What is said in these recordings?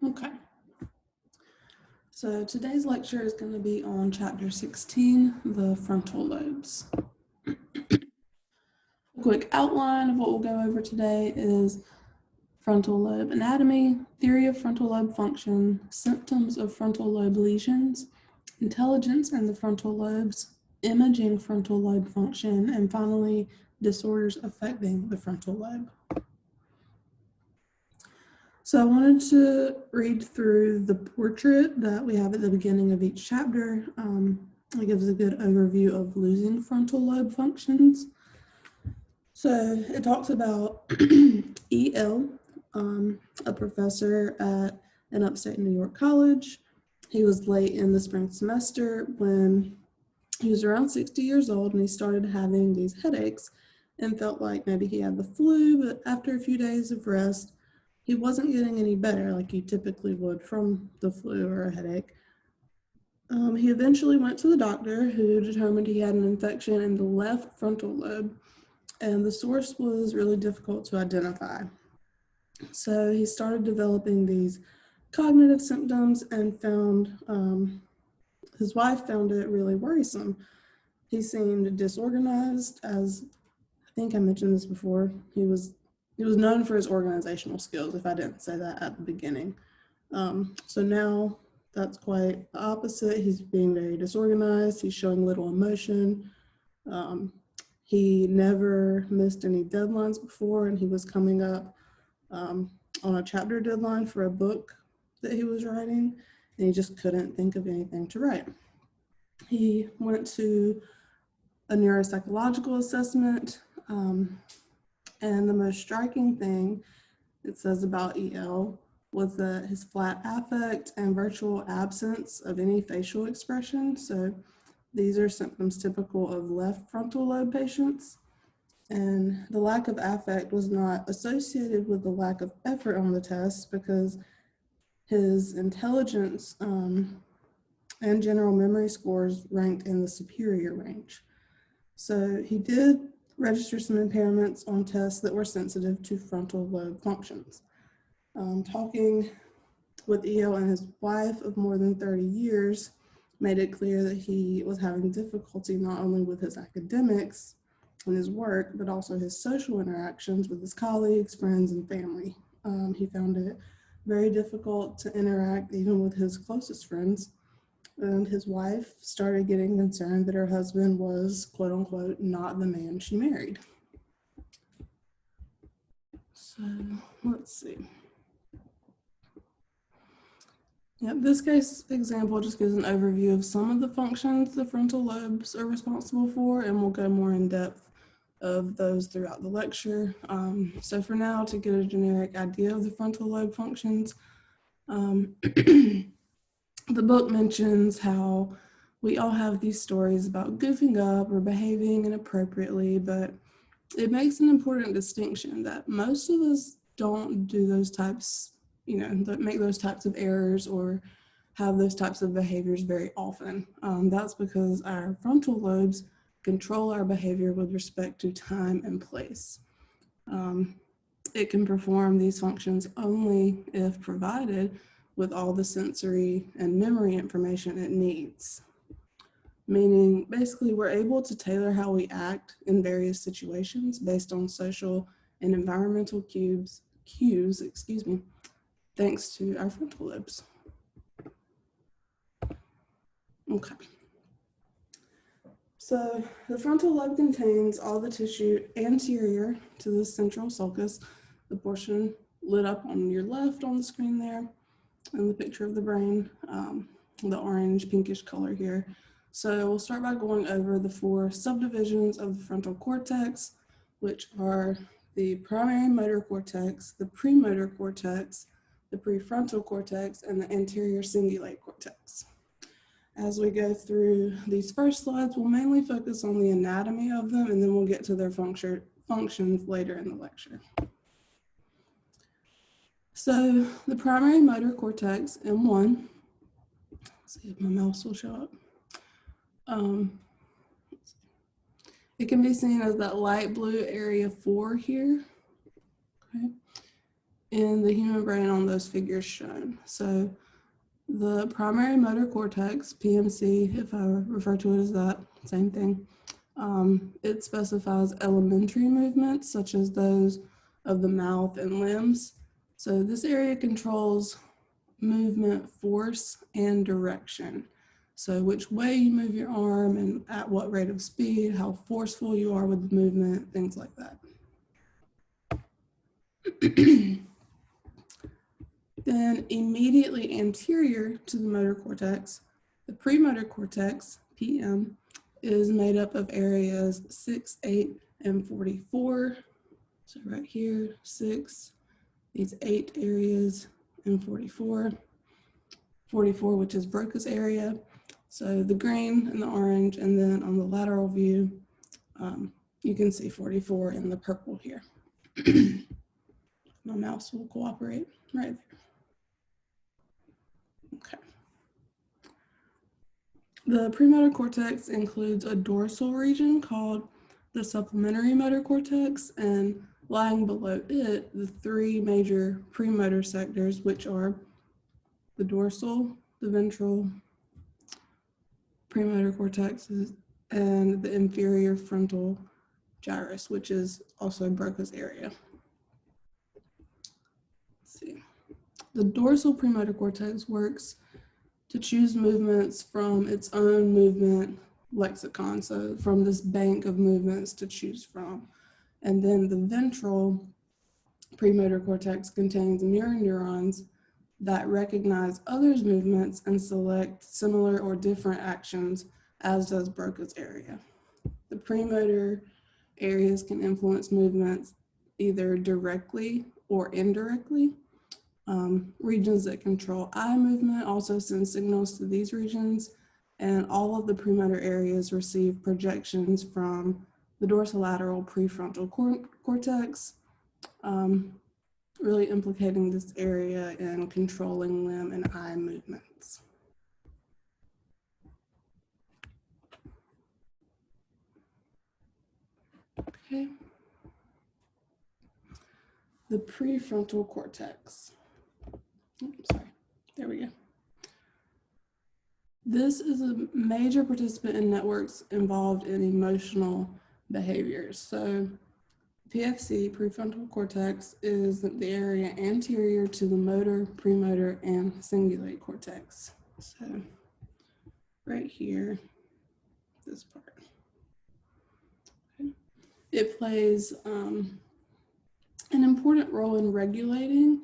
Okay. So today's lecture is going to be on chapter 16, the frontal lobes. A quick outline of what we'll go over today is frontal lobe anatomy, theory of frontal lobe function, symptoms of frontal lobe lesions, intelligence in the frontal lobes, imaging frontal lobe function, and finally, disorders affecting the frontal lobe. So I wanted to read through the portrait that we have at the beginning of each chapter. It gives a good overview of losing frontal lobe functions. So it talks about E.L., a professor at an upstate New York college. He was late in the spring semester when he was around 60 years old, and he started having these headaches and felt like maybe he had the flu, but after a few days of rest, he wasn't getting any better like you typically would from the flu or a headache. He eventually went to the doctor, who determined he had an infection in the left frontal lobe, and the source was really difficult to identify. So he started developing these cognitive symptoms and found his wife found it really worrisome. He seemed disorganized, as I think I mentioned this before. He was known for his organizational skills, if I didn't say that at the beginning. So now that's quite the opposite. He's being very disorganized. He's showing little emotion. He never missed any deadlines before, and he was coming up on a chapter deadline for a book that he was writing, and he just couldn't think of anything to write. He went to a neuropsychological assessment, and the most striking thing it says about E.L. was that his flat affect and virtual absence of any facial expression. So these are symptoms typical of left frontal lobe patients. And the lack of affect was not associated with the lack of effort on the test, because his intelligence and general memory scores ranked in the superior range. So he did register some impairments on tests that were sensitive to frontal lobe functions. Talking with E.L. and his wife of more than 30 years made it clear that he was having difficulty not only with his academics and his work, but also his social interactions with his colleagues, friends, and family. He found it very difficult to interact even with his closest friends. And his wife started getting concerned that her husband was, quote unquote, not the man she married. So let's see. Yep, this case example just gives an overview of some of the functions the frontal lobes are responsible for, and we'll go more in depth of those throughout the lecture. So for now, to get a generic idea of the frontal lobe functions, the book mentions how we all have these stories about goofing up or behaving inappropriately, but it makes an important distinction that most of us don't do those types, that make those types of errors or have those types of behaviors very often. That's because our frontal lobes control our behavior with respect to time and place. It can perform these functions only if provided with all the sensory and memory information it needs. Meaning, basically, we're able to tailor how we act in various situations based on social and environmental cues, thanks to our frontal lobes. Okay. So the frontal lobe contains all the tissue anterior to the central sulcus, the portion lit up on your left on the screen there, and the picture of the brain, the orange pinkish color here. So we'll start by going over the 4 subdivisions of the frontal cortex, which are the primary motor cortex, the premotor cortex, the prefrontal cortex, and the anterior cingulate cortex. As we go through these first slides, we'll mainly focus on the anatomy of them, and then we'll get to their functions later in the lecture. So the primary motor cortex, M1, let's see if my mouse will show up. It can be seen as that light blue area 4 here. Okay. in the human brain on those figures shown. So the primary motor cortex, PMC, if I refer to it as that, same thing, it specifies elementary movements such as those of the mouth and limbs. So this area controls movement, force, and direction. So which way you move your arm and at what rate of speed, how forceful you are with the movement, things like that. Then immediately anterior to the motor cortex, the premotor cortex, PM, is made up of areas 6, 8, and 44. So right here, 6, these 8 areas, and 44. 44, which is Broca's area. So the green and the orange, and then on the lateral view, you can see 44 in the purple here. My mouse will cooperate right there. Okay. The premotor cortex includes a dorsal region called the supplementary motor cortex, and lying below it, the 3 major premotor sectors, which are the dorsal, the ventral premotor cortex, and the inferior frontal gyrus, which is also Broca's area. Let's see. The dorsal premotor cortex works to choose movements from its own movement lexicon, so from this bank of movements to choose from. And then the ventral premotor cortex contains mirror neurons that recognize others' movements and select similar or different actions, as does Broca's area. The premotor areas can influence movements either directly or indirectly. Regions that control eye movement also send signals to these regions, and all of the premotor areas receive projections from the dorsolateral prefrontal cortex, really implicating this area in controlling limb and eye movements. Okay. The prefrontal cortex. Sorry, there we go. This is a major participant in networks involved in emotional behaviors. So PFC, prefrontal cortex, is the area anterior to the motor, premotor, and cingulate cortex. So right here, this part. Okay. It plays an important role in regulating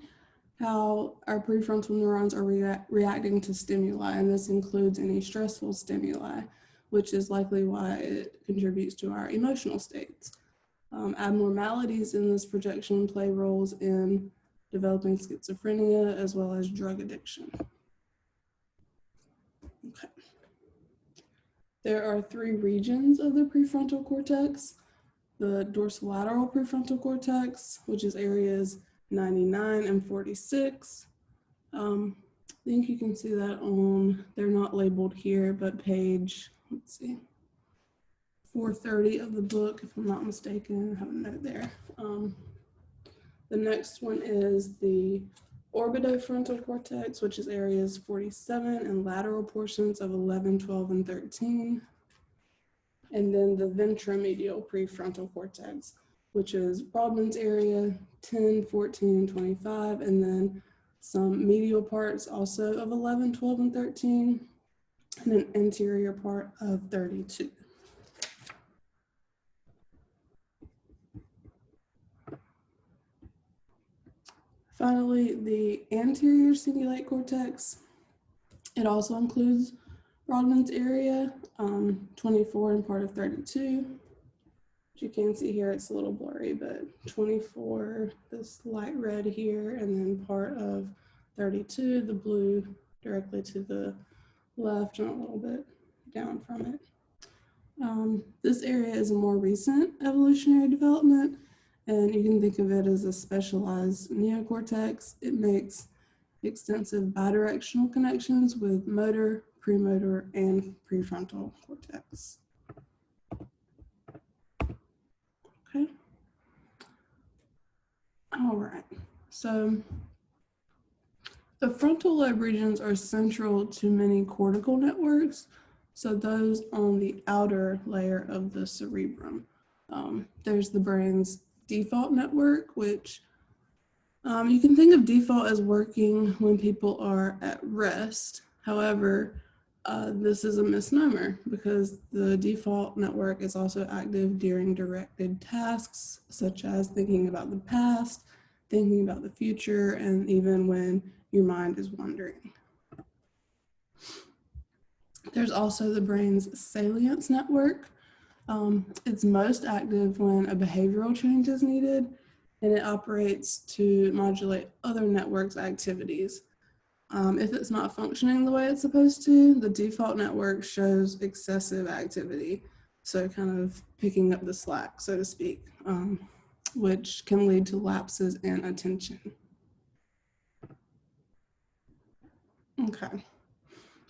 how our prefrontal neurons are reacting to stimuli, and this includes any stressful stimuli, which is likely why it contributes to our emotional states. Abnormalities in this projection play roles in developing schizophrenia as well as drug addiction. Okay. There are 3 regions of the prefrontal cortex. The dorsolateral prefrontal cortex, which is areas 99 and 46. I think you can see that on, they're not labeled here, but page, let's see, 430 of the book, if I'm not mistaken. I have a note there. The next one is the orbitofrontal cortex, which is areas 47 and lateral portions of 11, 12, and 13. And then the ventromedial prefrontal cortex, which is Brodmann's area 10, 14, and 25, and then some medial parts also of 11, 12, and 13, and an anterior part of 32. Finally, the anterior cingulate cortex, it also includes Brodmann's area, 24 and part of 32. As you can see here, it's a little blurry, but 24, this light red here, and then part of 32, the blue directly to the left and a little bit down from it. This area is a more recent evolutionary development, and you can think of it as a specialized neocortex. It makes extensive bidirectional connections with motor, premotor, and prefrontal cortex. Okay. All right. So the frontal lobe regions are central to many cortical networks, so those on the outer layer of the cerebrum. There's the brain's default network, which you can think of default as working when people are at rest. However, this is a misnomer because the default network is also active during directed tasks, such as thinking about the past, thinking about the future, and even when your mind is wandering. There's also the brain's salience network. It's most active when a behavioral change is needed, and it operates to modulate other networks' activities. If it's not functioning the way it's supposed to, the default network shows excessive activity, so kind of picking up the slack, so to speak, which can lead to lapses in attention. Okay,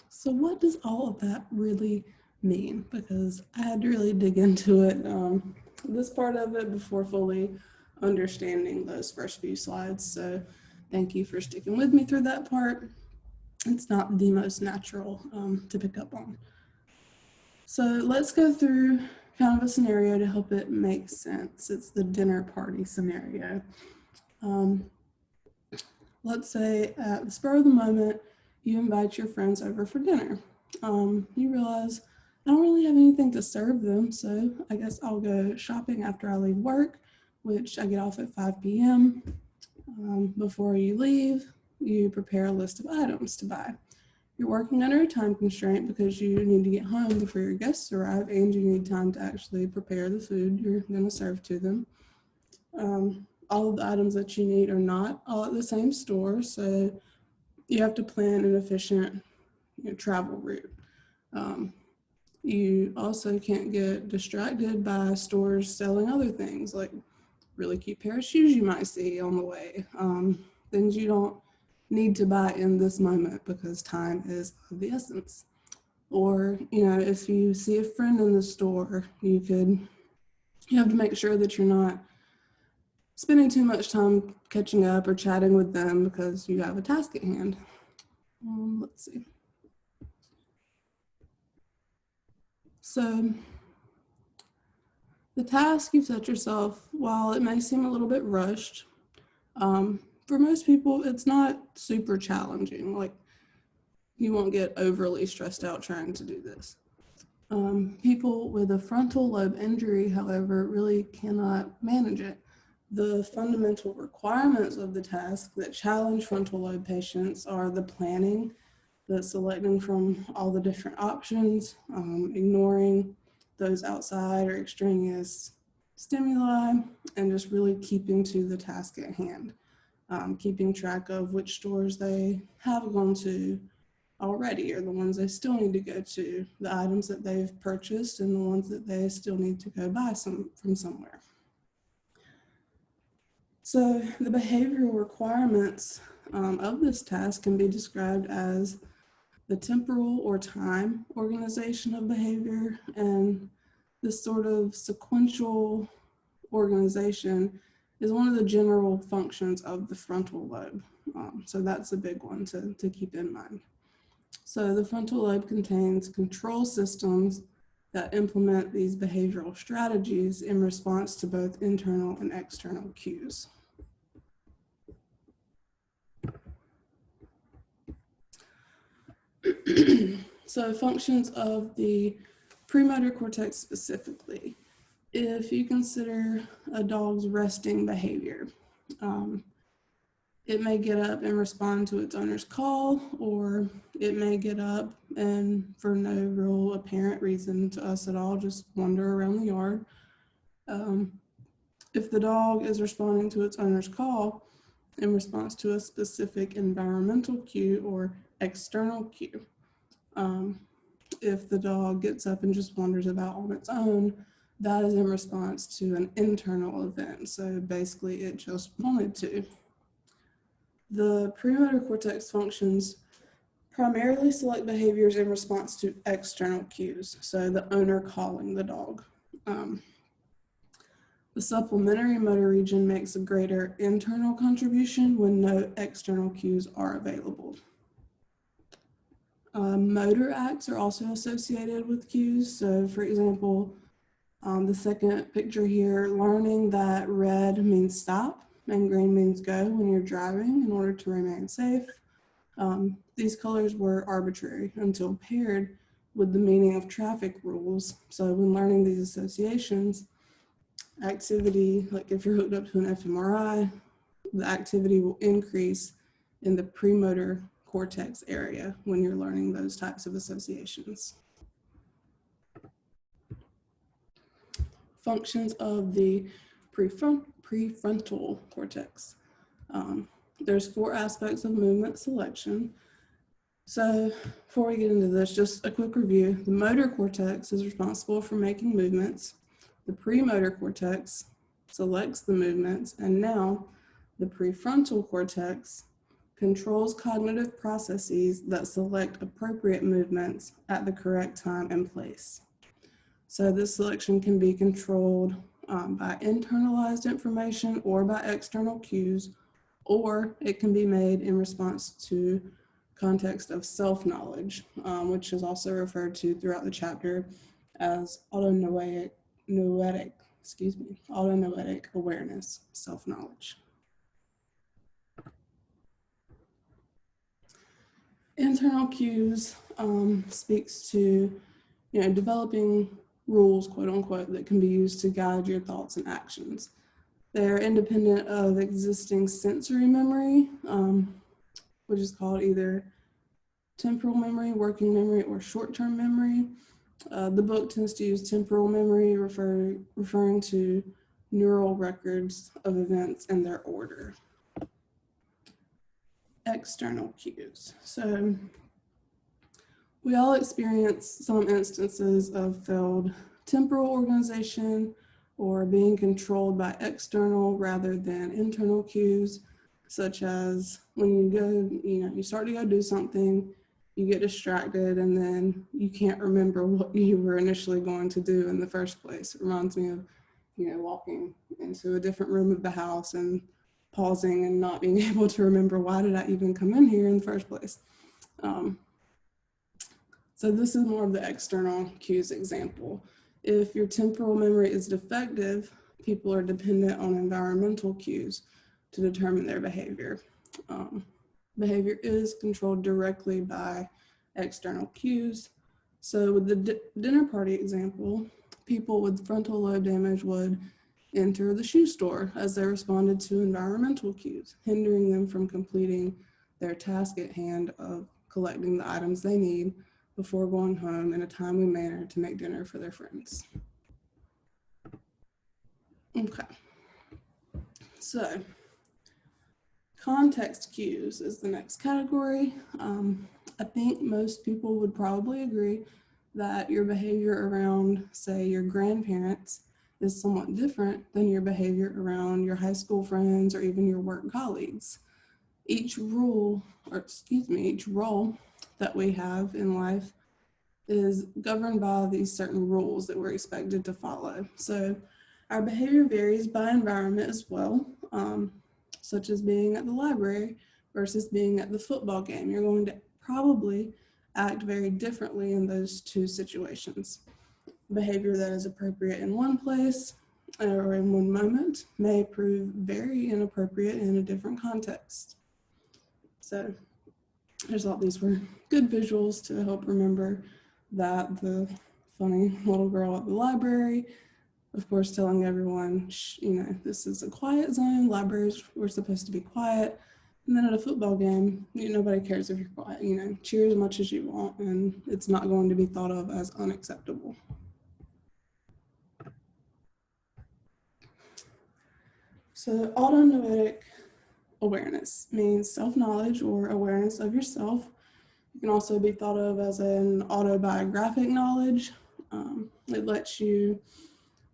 so what does all of that really mean? Because I had to really dig into it, this part of it, before fully understanding those first few slides. So thank you for sticking with me through that part. It's not the most natural to pick up on. So let's go through kind of a scenario to help it make sense. It's the dinner party scenario. Let's say at the spur of the moment, you invite your friends over for dinner. You realize I don't really have anything to serve them, so I guess I'll go shopping after I leave work, which I get off at 5 p.m. Before you leave, you prepare a list of items to buy. You're working under a time constraint because you need to get home before your guests arrive, and you need time to actually prepare the food you're going to serve to them. All of the items that you need are not all at the same store, so you have to plan an efficient travel route. You also can't get distracted by stores selling other things, like really cute pair of shoes you might see on the way, things you don't need to buy in this moment because time is of the essence. Or, if you see a friend in the store, you have to make sure that you're not spending too much time catching up or chatting with them because you have a task at hand. Let's see. So the task you've set yourself, while it may seem a little bit rushed, for most people, it's not super challenging. Like, you won't get overly stressed out trying to do this. People with a frontal lobe injury, however, really cannot manage it. The fundamental requirements of the task that challenge frontal lobe patients are the planning, the selecting from all the different options, ignoring those outside or extraneous stimuli, and just really keeping to the task at hand, keeping track of which stores they have gone to already or the ones they still need to go to, the items that they've purchased and the ones that they still need to go buy from somewhere. So the behavioral requirements of this task can be described as the temporal or time organization of behavior, and this sort of sequential organization is one of the general functions of the frontal lobe. So that's a big one to keep in mind. So the frontal lobe contains control systems that implement these behavioral strategies in response to both internal and external cues. So functions of the premotor cortex specifically. If you consider a dog's resting behavior, it may get up and respond to its owner's call, or it may get up and for no real apparent reason to us at all, just wander around the yard. If the dog is responding to its owner's call in response to a specific environmental cue or external cue, if the dog gets up and just wanders about on its own, that is in response to an internal event. So basically it just wanted to. The premotor cortex functions primarily select behaviors in response to external cues, so the owner calling the dog. The supplementary motor region makes a greater internal contribution when no external cues are available. Motor acts are also associated with cues. So for example, the second picture here, learning that red means stop and green means go when you're driving in order to remain safe. These colors were arbitrary until paired with the meaning of traffic rules. So when learning these associations, activity, like if you're hooked up to an fMRI, the activity will increase in the premotor cortex area when you're learning those types of associations. Functions of the prefrontal cortex. There's 4 aspects of movement selection. So before we get into this, just a quick review. The motor cortex is responsible for making movements. The premotor cortex selects the movements, and now the prefrontal cortex controls cognitive processes that select appropriate movements at the correct time and place. So this selection can be controlled by internalized information or by external cues, or it can be made in response to context of self-knowledge, which is also referred to throughout the chapter as autonoetic awareness, self-knowledge. Internal cues speaks to, developing rules, quote unquote, that can be used to guide your thoughts and actions. They're independent of existing sensory memory, which is called either temporal memory, working memory, or short-term memory. The book tends to use temporal memory, referring to neural records of events and their order. External cues. So we all experience some instances of failed temporal organization or being controlled by external rather than internal cues, such as when you go, you start to go do something, you get distracted, and then you can't remember what you were initially going to do in the first place. It reminds me of, walking into a different room of the house and pausing and not being able to remember, why did I even come in here in the first place? So this is more of the external cues example. If your temporal memory is defective, people are dependent on environmental cues to determine their behavior. Behavior is controlled directly by external cues. So with the dinner party example, people with frontal lobe damage would enter the shoe store as they responded to environmental cues, hindering them from completing their task at hand of collecting the items they need before going home in a timely manner to make dinner for their friends. Okay, so context cues is the next category. I think most people would probably agree that your behavior around, say, your grandparents is somewhat different than your behavior around your high school friends or even your work colleagues. Each role that we have in life is governed by these certain rules that we're expected to follow. So our behavior varies by environment as well, such as being at the library versus being at the football game. You're going to probably act very differently in those 2 situations. Behavior that is appropriate in one place or in one moment may prove very inappropriate in a different context. So I just thought these were good visuals to help remember that the funny little girl at the library, of course, telling everyone, this is a quiet zone, libraries were supposed to be quiet. And then at a football game, nobody cares if you're quiet, cheer as much as you want, and it's not going to be thought of as unacceptable. So autonoetic awareness means self-knowledge or awareness of yourself. It can also be thought of as an autobiographic knowledge. It lets you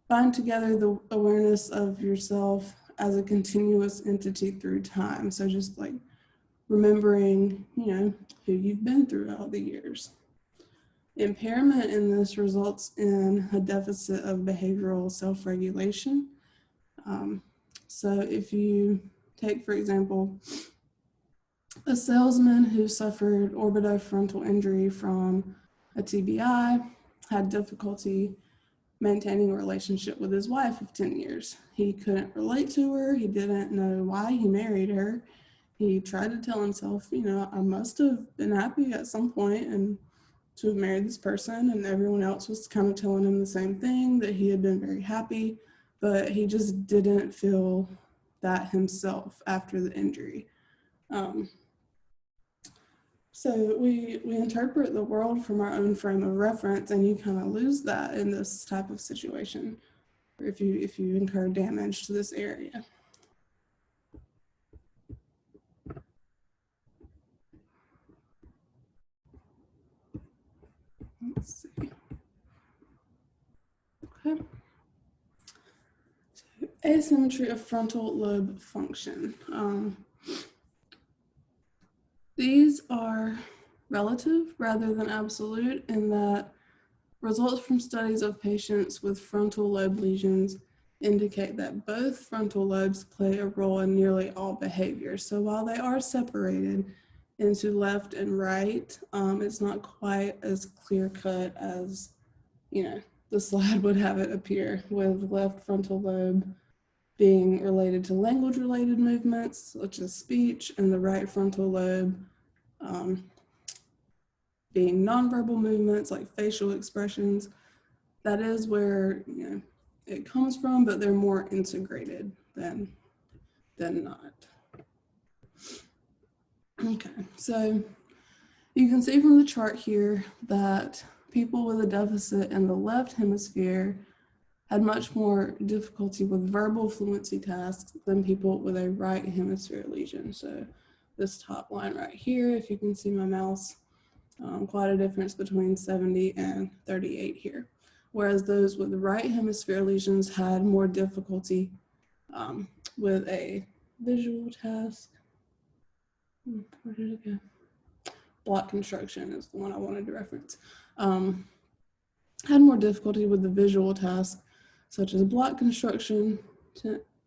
bind together the awareness of yourself as a continuous entity through time. So just like remembering, who you've been throughout the years. Impairment in this results in a deficit of behavioral self-regulation, So if you take, for example, a salesman who suffered orbitofrontal injury from a TBI, had difficulty maintaining a relationship with his wife of 10 years. He couldn't relate to her. He didn't know why he married her. He tried to tell himself, I must have been happy at some point and to have married this person, and everyone else was kind of telling him the same thing, that he had been very happy, but he just didn't feel that himself after the injury. So we interpret the world from our own frame of reference, and you kind of lose that in this type of situation, or if you incur damage to this area. Let's see. Okay. So, asymmetry of frontal lobe function. These are relative rather than absolute in that results from studies of patients with frontal lobe lesions indicate that both frontal lobes play a role in nearly all behavior. So while they are separated into left and right, it's not quite as clear cut as, the slide would have it appear, with left frontal lobe being related to language-related movements, such as speech, and the right frontal lobe being nonverbal movements like facial expressions. That is where it comes from, but they're more integrated than not. Okay, so you can see from the chart here that people with a deficit in the left hemisphere had much more difficulty with verbal fluency tasks than people with a right hemisphere lesion. So this top line right here, if you can see my mouse, quite a difference between 70 and 38 here. Whereas those with right hemisphere lesions had more difficulty with a visual task. Where did it go? Block construction is the one I wanted to reference. Had more difficulty with the visual task, such as block construction,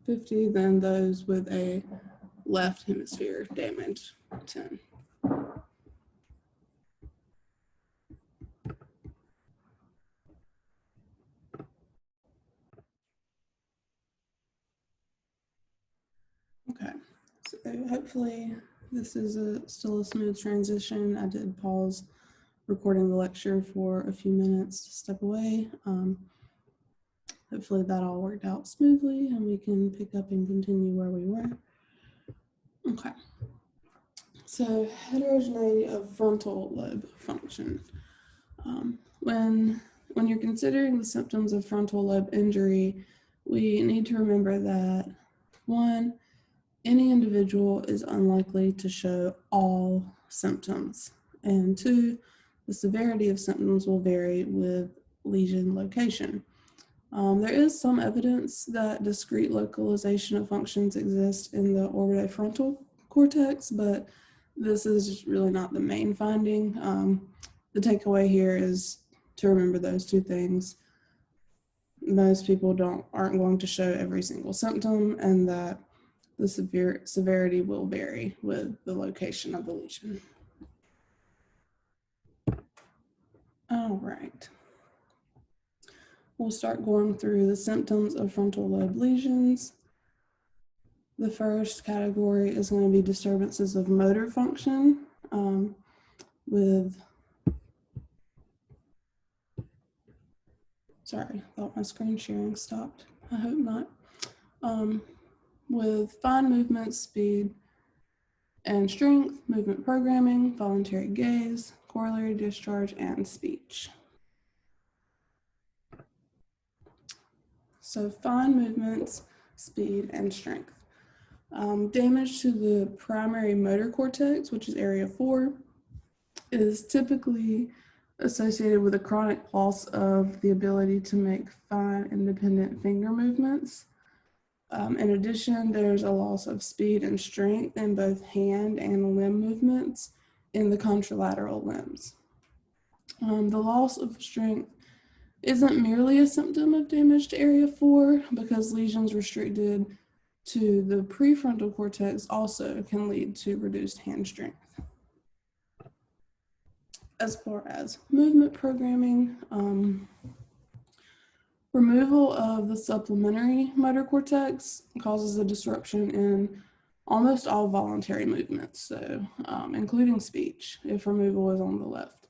50, than those with a left hemisphere damage, 10. Okay, so hopefully this is still a smooth transition. I did pause recording the lecture for a few minutes to step away. Hopefully that all worked out smoothly and we can pick up and continue where we were. Okay, so heterogeneity of frontal lobe function. When you're considering the symptoms of frontal lobe injury, we need to remember that 1, any individual is unlikely to show all symptoms, and 2, the severity of symptoms will vary with lesion location. There is some evidence that discrete localization of functions exist in the orbitofrontal cortex, but this is really not the main finding. The takeaway here is to remember those two things. Most people aren't going to show every single symptom, and that the severity will vary with the location of the lesion. All right. We'll start going through the symptoms of frontal lobe lesions. The first category is going to be disturbances of motor function sorry, I thought my screen sharing stopped. I hope not. With fine movement, speed, and strength, movement programming, voluntary gaze, corollary discharge, and speech. So fine movements, speed, and strength. Damage to the primary motor cortex, which is area 4, is typically associated with a chronic loss of the ability to make fine, independent finger movements. In addition, there's a loss of speed and strength in both hand and limb movements in the contralateral limbs. The loss of strength isn't merely a symptom of damage to area 4 because lesions restricted to the prefrontal cortex also can lead to reduced hand strength. As far as movement programming, removal of the supplementary motor cortex causes a disruption in almost all voluntary movements, so including speech, if removal is on the left.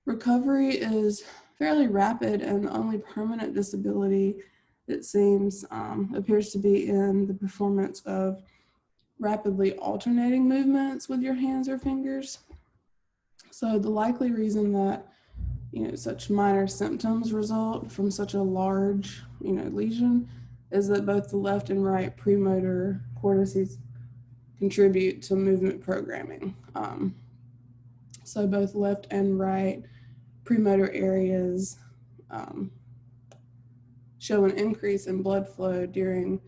Recovery is fairly rapid, and the only permanent disability, it seems, appears to be in the performance of rapidly alternating movements with your hands or fingers. So the likely reason that such minor symptoms result from such a large lesion is that both the left and right premotor cortices contribute to movement programming. So both left and right premotor areas show an increase in blood flow during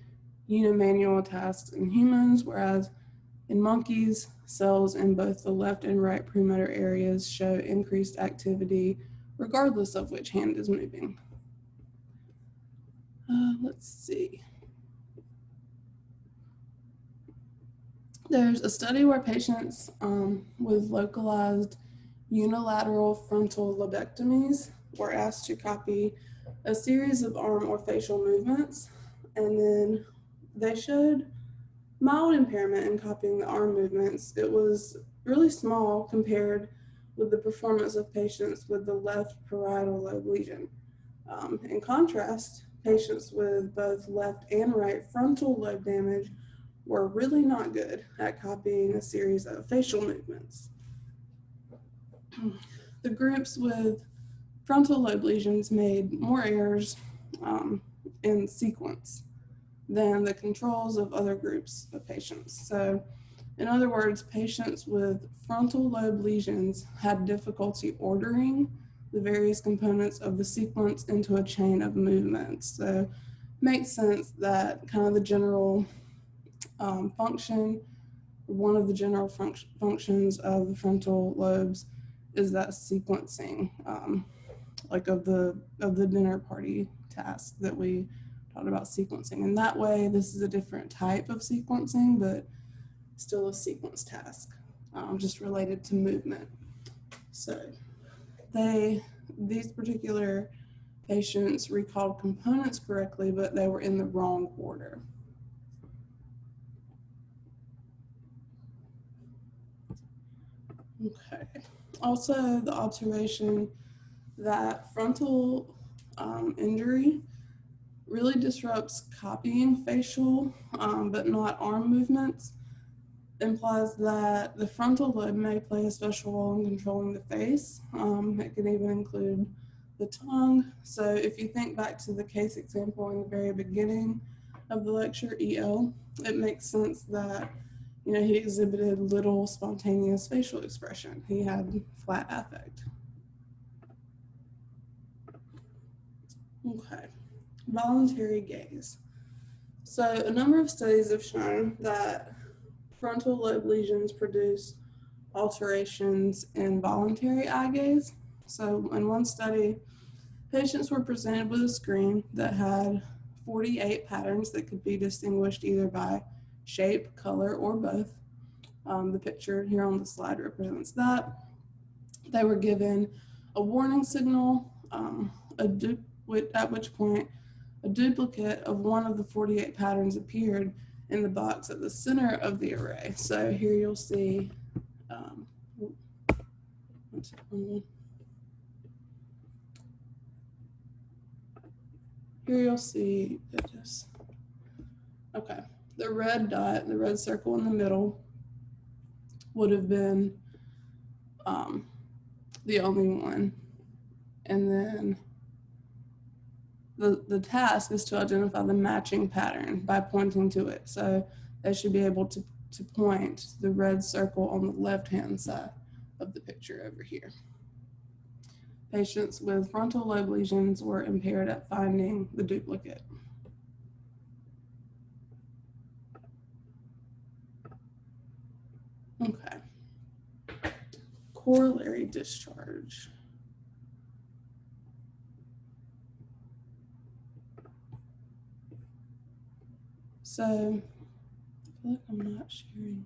unimanual tasks in humans, whereas in monkeys, cells in both the left and right premotor areas show increased activity regardless of which hand is moving. Let's see. There's a study where patients with localized unilateral frontal lobectomies were asked to copy a series of arm or facial movements, and then they showed mild impairment in copying the arm movements. It was really small compared with the performance of patients with the left parietal lobe lesion. In contrast, patients with both left and right frontal lobe damage were really not good at copying a series of facial movements. The groups with frontal lobe lesions made more errors in sequence than the controls of other groups of patients. So, in other words, patients with frontal lobe lesions had difficulty ordering the various components of the sequence into a chain of movements. So, it makes sense that kind of the general function, one of the general functions of the frontal lobes is that sequencing, like of the dinner party task that we talked about sequencing. And that way, this is a different type of sequencing, but still a sequence task, just related to movement. So these particular patients recalled components correctly, but they were in the wrong order. Okay. Also, the observation that frontal injury really disrupts copying facial, but not arm movements, implies that the frontal lobe may play a special role in controlling the face. It can even include the tongue. So if you think back to the case example in the very beginning of the lecture, EL, it makes sense that he exhibited little spontaneous facial expression. He had flat affect. Okay, voluntary gaze. So a number of studies have shown that frontal lobe lesions produce alterations in voluntary eye gaze. So in one study, patients were presented with a screen that had 48 patterns that could be distinguished either by shape, color, or both. The picture here on the slide represents that. They were given a warning signal, at which point a duplicate of one of the 48 patterns appeared in the box at the center of the array. So here you'll see, okay, the red dot, the red circle in the middle would have been the only one. And then the task is to identify the matching pattern by pointing to it. So they should be able to point to the red circle on the left-hand side of the picture over here. Patients with frontal lobe lesions were impaired at finding the duplicate. Okay. Corollary discharge. So I feel like I'm not sharing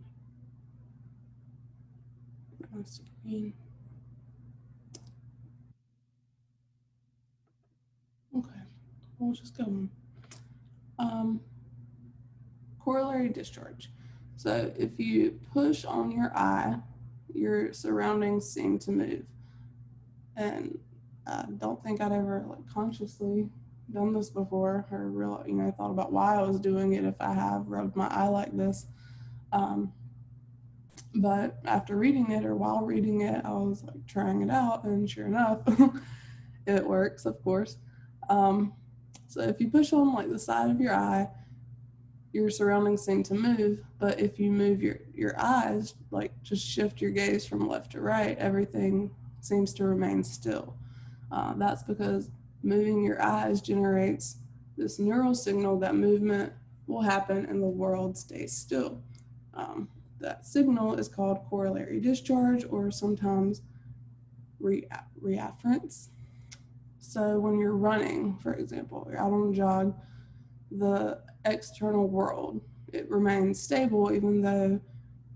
my screen. Okay, we'll just go on. Corollary discharge. So if you push on your eye, your surroundings seem to move. And I don't think I'd ever consciously done this before or thought about why I was doing it if I have rubbed my eye like this. But after reading it or while reading it, I was trying it out, and sure enough, it works, of course. So if you push on the side of your eye, your surroundings seem to move, but if you move your eyes, just shift your gaze from left to right, everything seems to remain still. That's because moving your eyes generates this neural signal that movement will happen and the world stays still. That signal is called corollary discharge, or sometimes reafference. So when you're running, for example, you're out on a jog, the external world, it remains stable even though,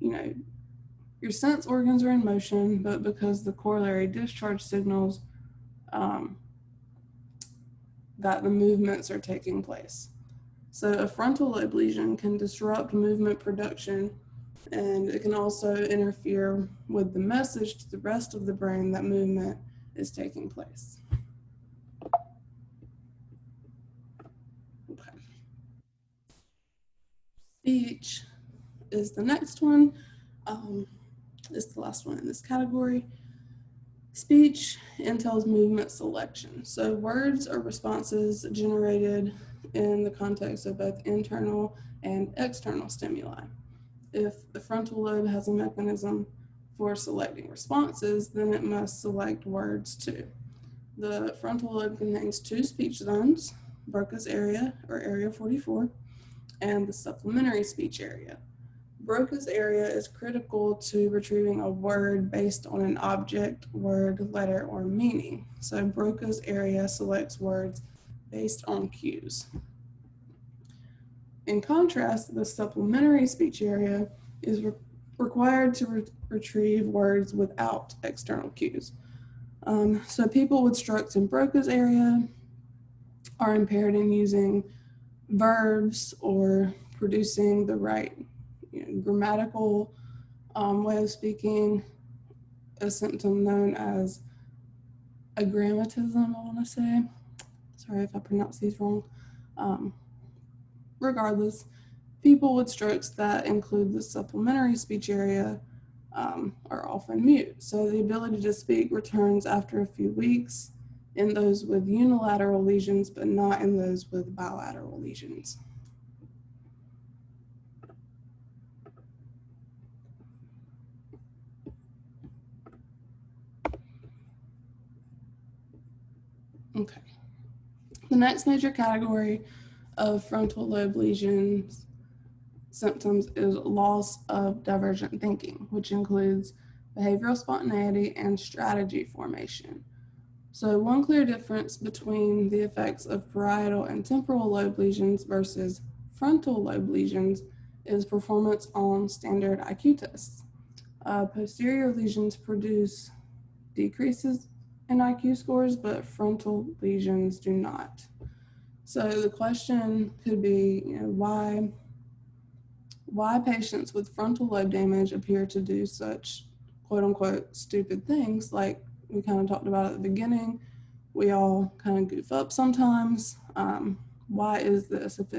your sense organs are in motion, but because the corollary discharge signals that the movements are taking place. So a frontal lobe lesion can disrupt movement production, and it can also interfere with the message to the rest of the brain that movement is taking place. Okay. Speech is the next one. It's the last one in this category. Speech entails movement selection. So words are responses generated in the context of both internal and external stimuli. If the frontal lobe has a mechanism for selecting responses, then it must select words too. The frontal lobe contains two speech zones, Broca's area, or area 44, and the supplementary speech area. Broca's area is critical to retrieving a word based on an object, word, letter, or meaning. So Broca's area selects words based on cues. In contrast, the supplementary speech area is required to retrieve words without external cues. So people with strokes in Broca's area are impaired in using verbs or producing the right grammatical way of speaking, a symptom known as agrammatism, I want to say. Sorry if I pronounce these wrong. Regardless, people with strokes that include the supplementary speech area are often mute. So the ability to speak returns after a few weeks in those with unilateral lesions, but not in those with bilateral lesions. Okay. The next major category of frontal lobe lesions symptoms is loss of divergent thinking, which includes behavioral spontaneity and strategy formation. So one clear difference between the effects of parietal and temporal lobe lesions versus frontal lobe lesions is performance on standard IQ tests. Posterior lesions produce decreases in IQ scores, but frontal lesions do not. So the question could be, why patients with frontal lobe damage appear to do such quote unquote stupid things, like we kind of talked about at the beginning. We all kind of goof up sometimes. Why is this if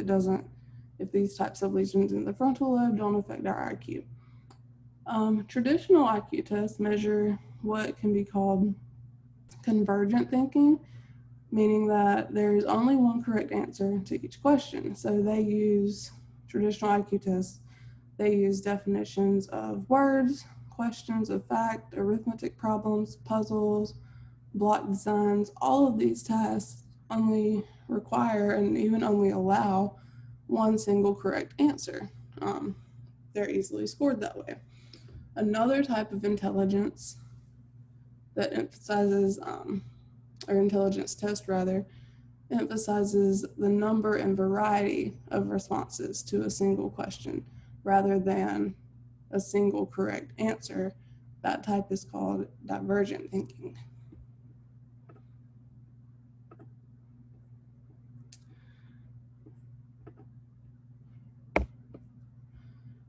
these types of lesions in the frontal lobe don't affect our IQ? Traditional IQ tests measure what can be called convergent thinking, meaning that there's only one correct answer to each question. So traditional IQ tests, they use definitions of words, questions of fact, arithmetic problems, puzzles, block designs. All of these tests only require and even only allow one single correct answer. They're easily scored that way. Another type of intelligence that emphasizes, or intelligence test rather, emphasizes the number and variety of responses to a single question rather than a single correct answer. That type is called divergent thinking.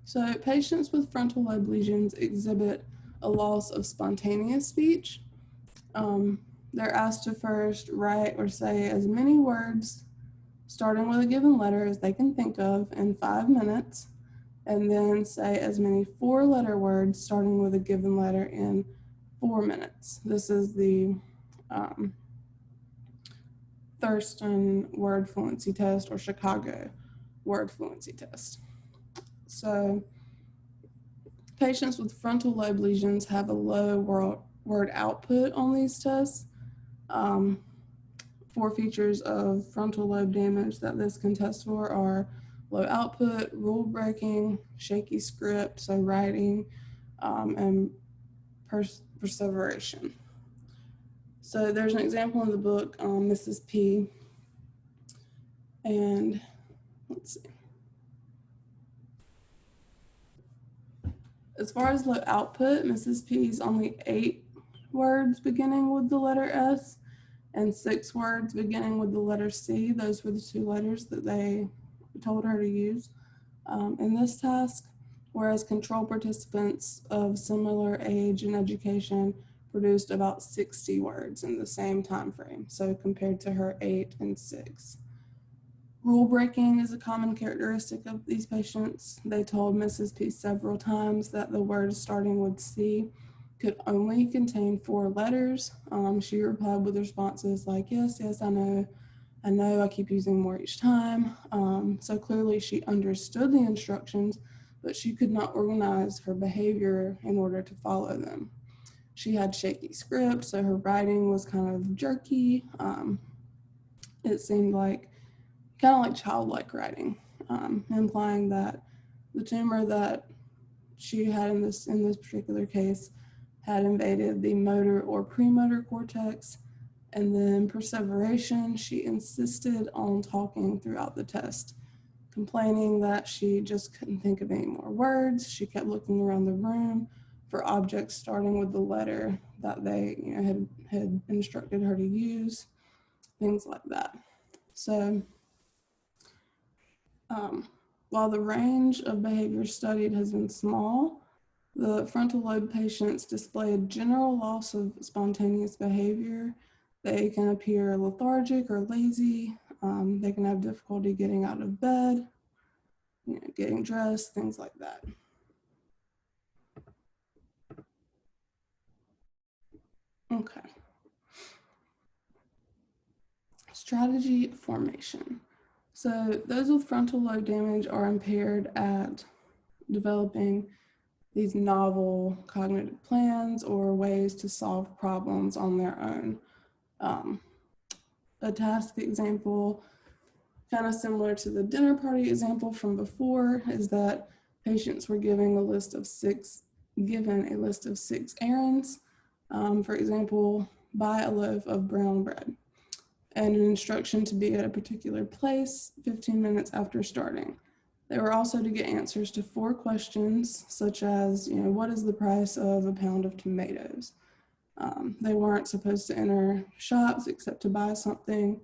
So patients with frontal lobe lesions exhibit a loss of spontaneous speech. They're asked to first write or say as many words starting with a given letter as they can think of in 5 minutes, and then say as many 4-letter words starting with a given letter in 4 minutes. This is the Thurston word fluency test or Chicago word fluency test. So patients with frontal lobe lesions have a low word output on these tests. 4 features of frontal lobe damage that this can test for are low output, rule breaking, shaky script, so writing, and perseveration. So there's an example in the book, Mrs. P. And let's see. As far as low output, Mrs. P's only 8 words beginning with the letter S and 6 words beginning with the letter C. Those were the 2 letters that they told her to use in this task, whereas control participants of similar age and education produced about 60 words in the same time frame, so compared to her 8 and 6. Rule breaking is a common characteristic of these patients. They told Mrs. P several times that the words starting with C could only contain 4 letters. She replied with responses like, yes, I know, I keep using more each time. So clearly she understood the instructions, but she could not organize her behavior in order to follow them. She had shaky script, so her writing was kind of jerky. It seemed like kind of like childlike writing, implying that the tumor that she had in this particular case had invaded the motor or premotor cortex. And then perseveration, she insisted on talking throughout the test, complaining that she just couldn't think of any more words. She kept looking around the room for objects starting with the letter that they had instructed her to use, things like that. So while the range of behaviors studied has been small, the frontal lobe patients display a general loss of spontaneous behavior. They can appear lethargic or lazy. They can have difficulty getting out of bed, getting dressed, things like that. Okay. Strategy formation. So those with frontal lobe damage are impaired at developing these novel cognitive plans or ways to solve problems on their own. A task example, kind of similar to the dinner party example from before, is that patients were given a list of 6 errands. For example, buy a loaf of brown bread, and an instruction to be at a particular place 15 minutes after starting. They were also to get answers to 4 questions, such as, what is the price of a pound of tomatoes? They weren't supposed to enter shops except to buy something,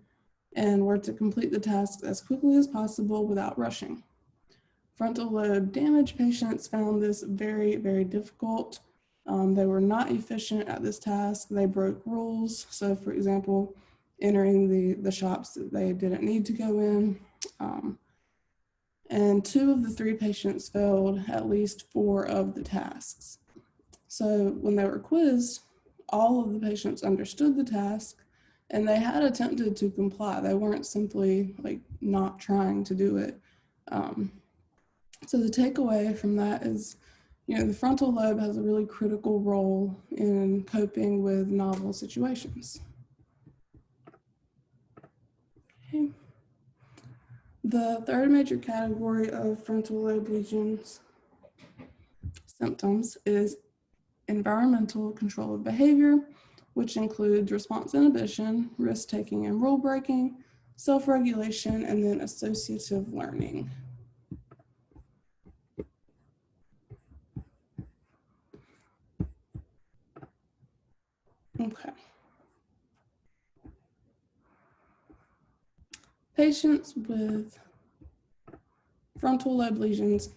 and were to complete the task as quickly as possible without rushing. Frontal lobe damage patients found this very, very difficult. They were not efficient at this task. They broke rules. So, for example, entering the shops that they didn't need to go in. And 2 of the 3 patients failed at least 4 of the tasks. So when they were quizzed, all of the patients understood the task and they had attempted to comply. They weren't simply not trying to do it. So the takeaway from that is, the frontal lobe has a really critical role in coping with novel situations. Okay. The third major category of frontal lobe lesions symptoms is environmental control of behavior, which includes response inhibition, risk-taking, and rule breaking, self-regulation, and then associative learning. Okay. Patients with frontal lobe lesions,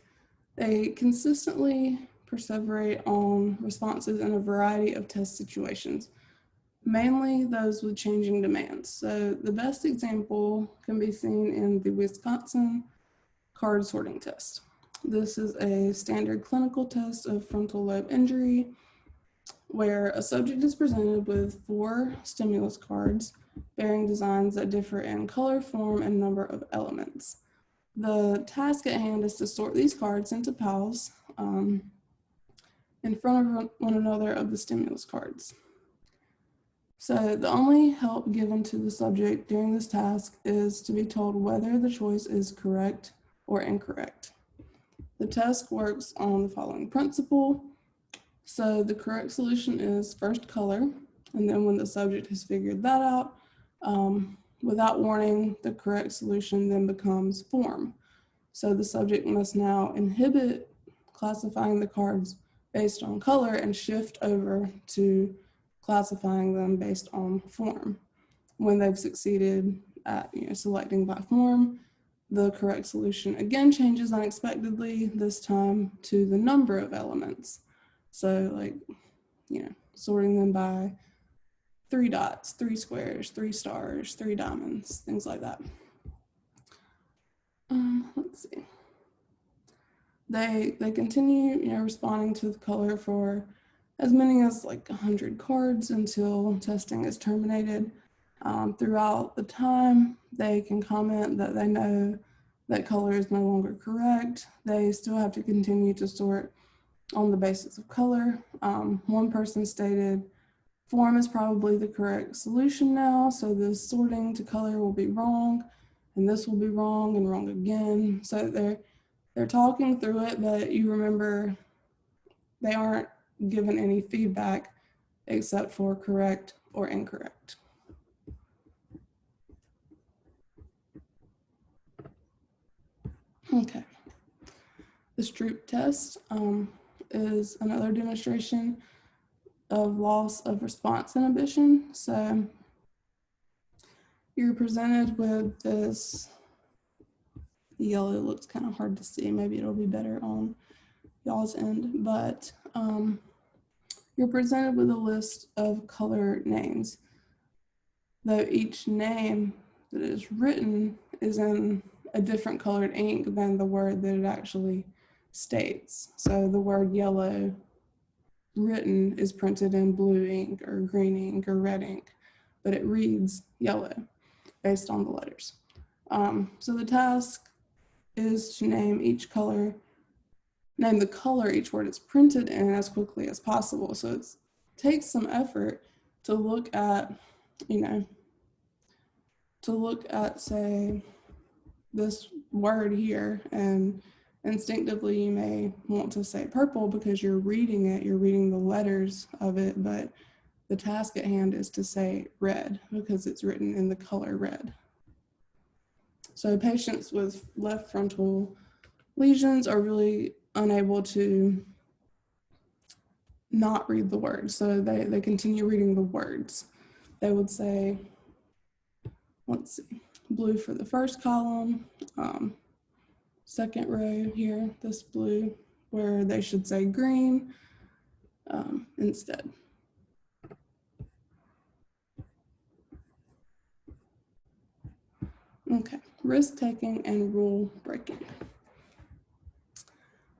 they consistently perseverate on responses in a variety of test situations, mainly those with changing demands. So the best example can be seen in the Wisconsin card sorting test. This is a standard clinical test of frontal lobe injury where a subject is presented with 4 stimulus cards bearing designs that differ in color, form, and number of elements. The task at hand is to sort these cards into piles in front of one another of the stimulus cards. So the only help given to the subject during this task is to be told whether the choice is correct or incorrect. The test works on the following principle. So the correct solution is first color, and then when the subject has figured that out, without warning, the correct solution then becomes form. So the subject must now inhibit classifying the cards based on color and shift over to classifying them based on form. When they've succeeded at selecting by form, the correct solution again changes unexpectedly, this time to the number of elements. So like, sorting them by 3 dots, 3 squares, 3 stars, 3 diamonds, things like that. Let's see. They continue, responding to the color for as many as like 100 cards until testing is terminated. Throughout the time, they can comment that they know that color is no longer correct. They still have to continue to sort on the basis of color. One person stated, form is probably the correct solution now, so this sorting to color will be wrong, and this will be wrong and wrong again. So they're talking through it, but you remember they aren't given any feedback except for correct or incorrect. Okay. The Stroop test is another demonstration of loss of response inhibition. So you're presented with this yellow, looks kind of hard to see. Maybe it'll be better on y'all's end, but you're presented with a list of color names, though each name that is written is in a different colored ink than the word that it actually states. So the word yellow written is printed in blue ink or green ink or red ink, but it reads yellow based on the letters. So the task is to name the color each word is printed in as quickly as possible. So it takes some effort to look at, say, this word here, and instinctively you may want to say purple because you're reading the letters of it, but the task at hand is to say red because it's written in the color red. So patients with left frontal lesions are really unable to not read the words, so they continue reading the words. They would say, let's see, blue for the first column, second row here, this blue, where they should say green instead. Okay, risk-taking and rule breaking.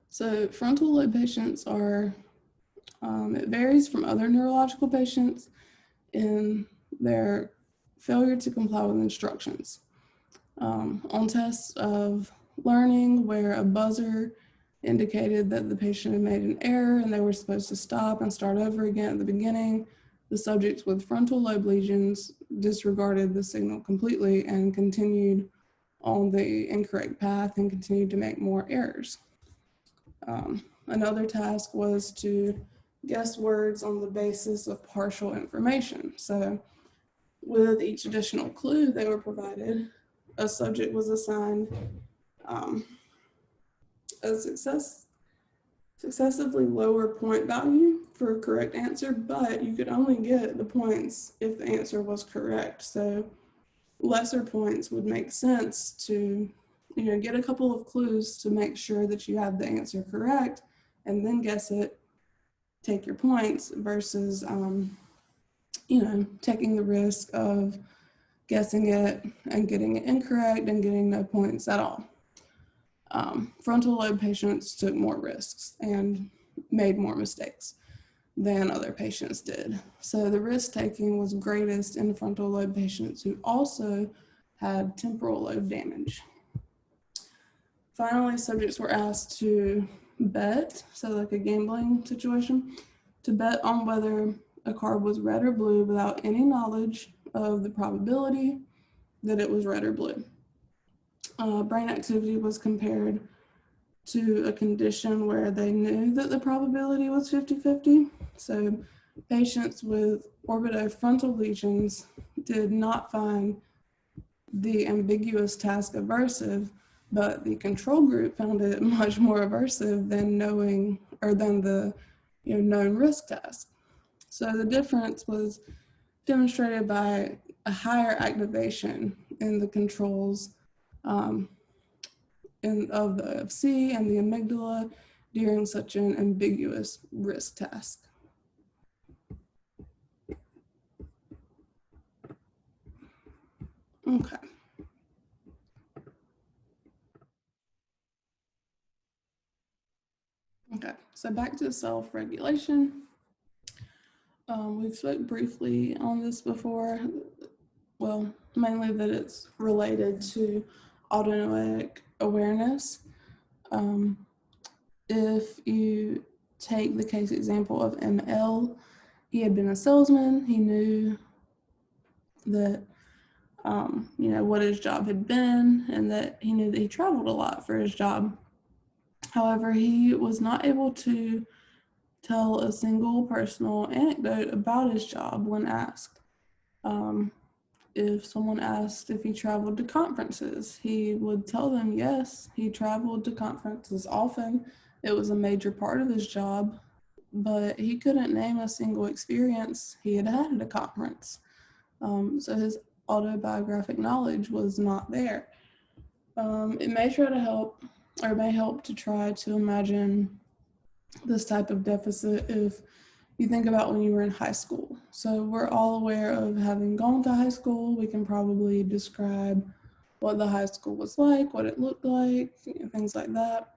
So frontal lobe patients are, it varies from other neurological patients in their failure to comply with instructions. On tests of learning where a buzzer indicated that the patient had made an error and they were supposed to stop and start over again at the beginning, the subjects with frontal lobe lesions disregarded the signal completely and continued on the incorrect path and continued to make more errors. Another task was to guess words on the basis of partial information. So with each additional clue they were provided, a subject was assigned a successively lower point value for a correct answer, but you could only get the points if the answer was correct. So lesser points would make sense to, get a couple of clues to make sure that you have the answer correct and then guess it, take your points versus, taking the risk of guessing it and getting it incorrect and getting no points at all. Frontal lobe patients took more risks and made more mistakes than other patients did. So the risk taking was greatest in frontal lobe patients who also had temporal lobe damage. Finally, subjects were asked to bet, so like a gambling situation, to bet on whether a card was red or blue without any knowledge of the probability that it was red or blue. Brain activity was compared to a condition where they knew that the probability was 50-50. So patients with orbitofrontal lesions did not find the ambiguous task aversive, but the control group found it much more aversive than the known risk task. So the difference was demonstrated by a higher activation in the controls of the OFC and the amygdala during such an ambiguous risk task. Okay. Okay, so back to self-regulation. We've spoke briefly on this before. Well, mainly that it's related to autonomic awareness. If you take the case example of ML, he had been a salesman. He knew that, what his job had been, and that he knew that he traveled a lot for his job. However, he was not able to tell a single personal anecdote about his job when asked. If someone asked if he traveled to conferences, he would tell them yes, he traveled to conferences often. It was a major part of his job, but he couldn't name a single experience he had had at a conference. So his autobiographic knowledge was not there. It may help to try to imagine this type of deficit if you think about when you were in high school. So we're all aware of having gone to high school. We can probably describe what the high school was like, what it looked like, things like that.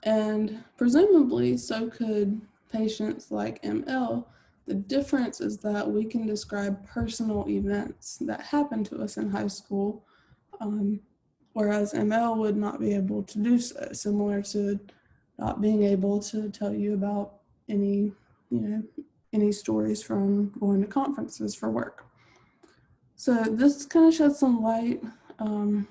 And presumably so could patients like ML. The difference is that we can describe personal events that happened to us in high school, whereas ML would not be able to do so, similar to not being able to tell you about any stories from going to conferences for work. So this kind of sheds some light on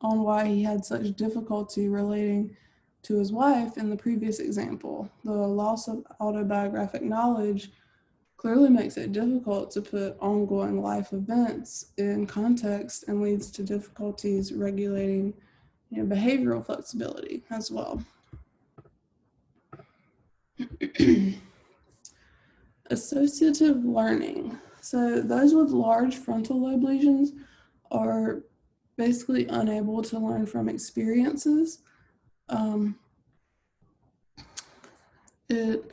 why he had such difficulty relating to his wife in the previous example. The loss of autobiographic knowledge clearly makes it difficult to put ongoing life events in context and leads to difficulties regulating behavioral flexibility as well. Associative learning. So those with large frontal lobe lesions are basically unable to learn from experiences. It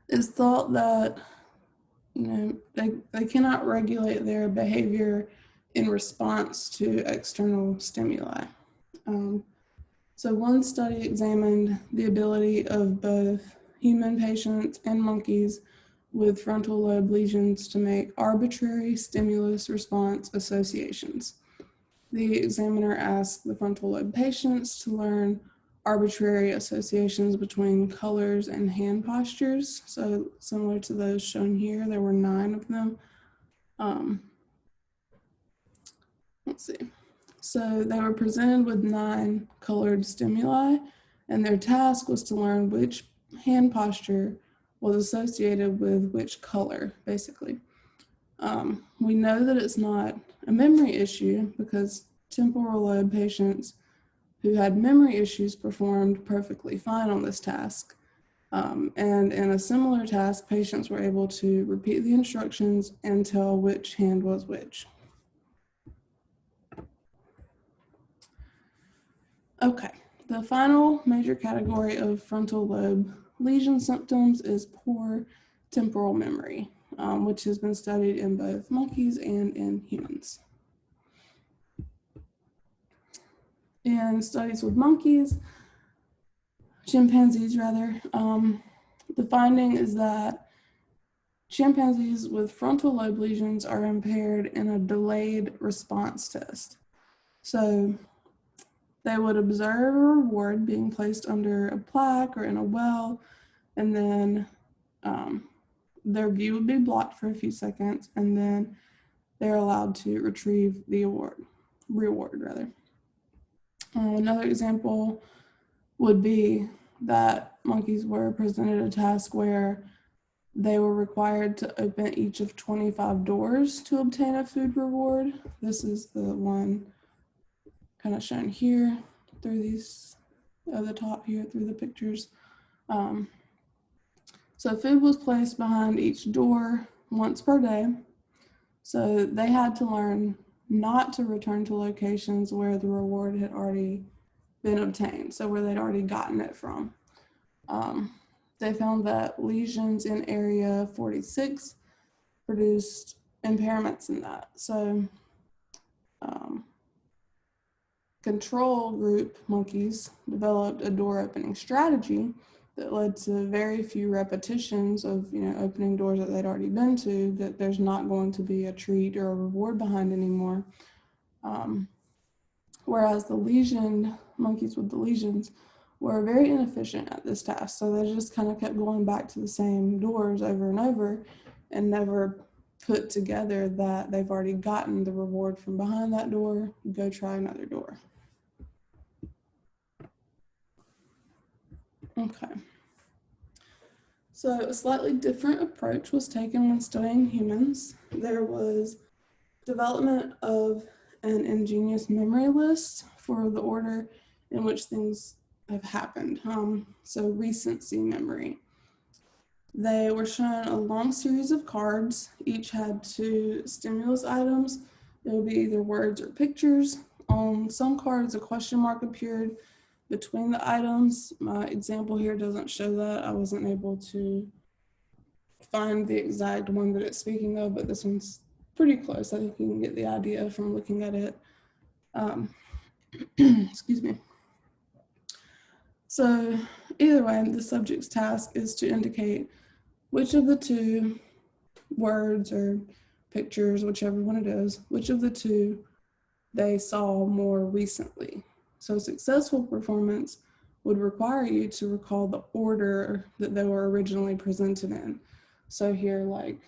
is thought that they cannot regulate their behavior in response to external stimuli. So one study examined the ability of both human patients and monkeys with frontal lobe lesions to make arbitrary stimulus response associations. The examiner asked the frontal lobe patients to learn arbitrary associations between colors and hand postures. So similar to those shown here, there were 9 of them. Let's see. So they were presented with 9 colored stimuli, and their task was to learn which hand posture was associated with which color, basically. We know that it's not a memory issue because temporal lobe patients who had memory issues performed perfectly fine on this task. And in a similar task, patients were able to repeat the instructions and tell which hand was which. Okay, the final major category of frontal lobe lesion symptoms is poor temporal memory, which has been studied in both monkeys and in humans. In studies with chimpanzees rather, the finding is that chimpanzees with frontal lobe lesions are impaired in a delayed response test. So they would observe a reward being placed under a plaque or in a well, and then their view would be blocked for a few seconds, and then they're allowed to retrieve the reward rather. Another example would be that monkeys were presented a task where they were required to open each of 25 doors to obtain a food reward. This is the one kind of shown here through these at the top here through the pictures. So food was placed behind each door once per day. So they had to learn not to return to locations where the reward had already been obtained, so where they'd already gotten it from. They found that lesions in area 46 produced impairments in that. So control group monkeys developed a door opening strategy that led to very few repetitions of opening doors that they'd already been to, that there's not going to be a treat or a reward behind anymore. Whereas the monkeys with the lesions were very inefficient at this task. So they just kind of kept going back to the same doors over and over and never put together that they've already gotten the reward from behind that door, go try another door. Okay. So a slightly different approach was taken when studying humans. There was development of an ingenious memory list for the order in which things have happened. So recency memory. They were shown a long series of cards. Each had 2 stimulus items. It would be either words or pictures. On some cards, a question mark appeared between the items. My example here doesn't show that. I wasn't able to find the exact one that it's speaking of, but this one's pretty close. I think you can get the idea from looking at it. Excuse me. So either way, the subject's task is to indicate which of the 2 words or pictures, whichever one it is, which of the 2 they saw more recently. So successful performance would require you to recall the order that they were originally presented in. So here, like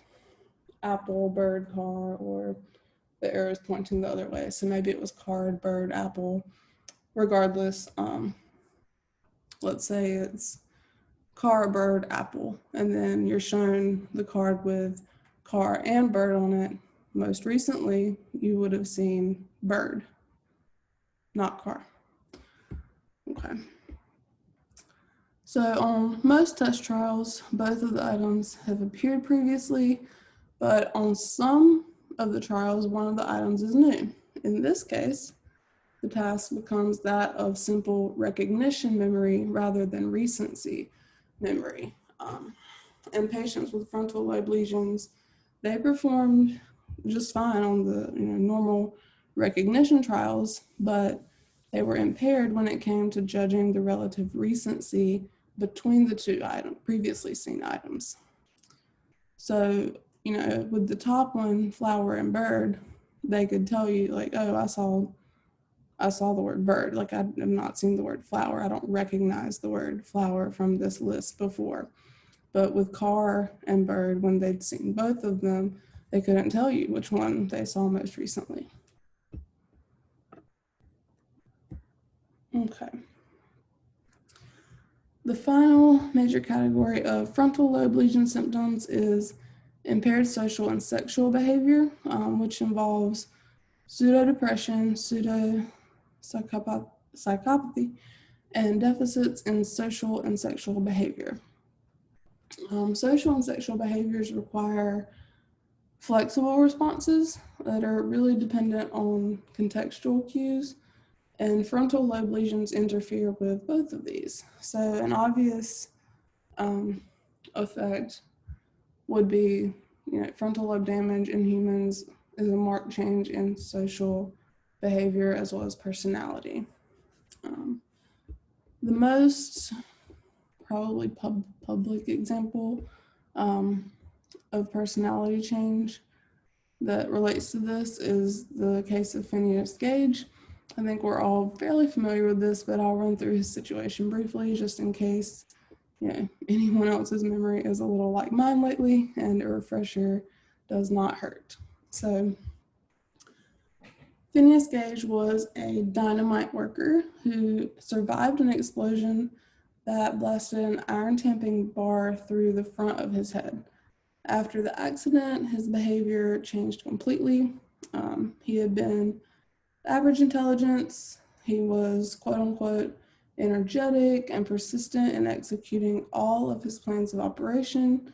apple, bird, car, or the arrow is pointing the other way. So maybe it was card, bird, apple. Regardless, let's say it's car, bird, apple, and then you're shown the card with car and bird on it. Most recently, you would have seen bird, not car. Okay. So on most test trials, both of the items have appeared previously, but on some of the trials, one of the items is new. In this case, the task becomes that of simple recognition memory rather than recency memory. And patients with frontal lobe lesions, they performed just fine on the normal recognition trials, but they were impaired when it came to judging the relative recency between the 2 previously seen items. So, with the top one, flower and bird, they could tell you like, oh, I saw the word bird. Like, I have not seen the word flower. I don't recognize the word flower from this list before. But with car and bird, when they'd seen both of them, they couldn't tell you which one they saw most recently. Okay. The final major category of frontal lobe lesion symptoms is impaired social and sexual behavior, which involves pseudodepression, pseudo-psychopathy, and deficits in social and sexual behavior. Social and sexual behaviors require flexible responses that are really dependent on contextual cues, and frontal lobe lesions interfere with both of these. So an obvious effect would be, frontal lobe damage in humans is a marked change in social behavior as well as personality. The most probably public example of personality change that relates to this is the case of Phineas Gage. I think we're all fairly familiar with this, but I'll run through his situation briefly just in case anyone else's memory is a little like mine lately, and a refresher does not hurt. So Phineas Gage was a dynamite worker who survived an explosion that blasted an iron tamping bar through the front of his head. After the accident, his behavior changed completely. He had been average intelligence. He was quote unquote energetic and persistent in executing all of his plans of operation.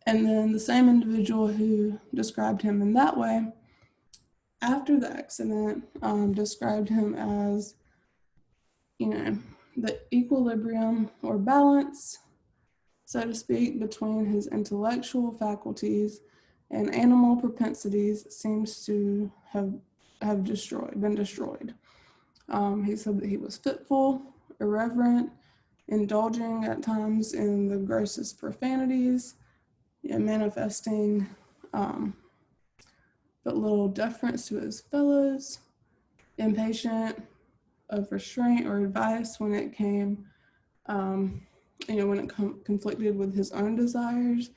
And then the same individual who described him in that way, after the accident, described him as, the equilibrium or balance, so to speak, between his intellectual faculties and animal propensities seems to have been destroyed. He said that he was fitful, irreverent, indulging at times in the grossest profanities, manifesting but little deference to his fellows, impatient of restraint or advice when it came, when it conflicted with his own desires.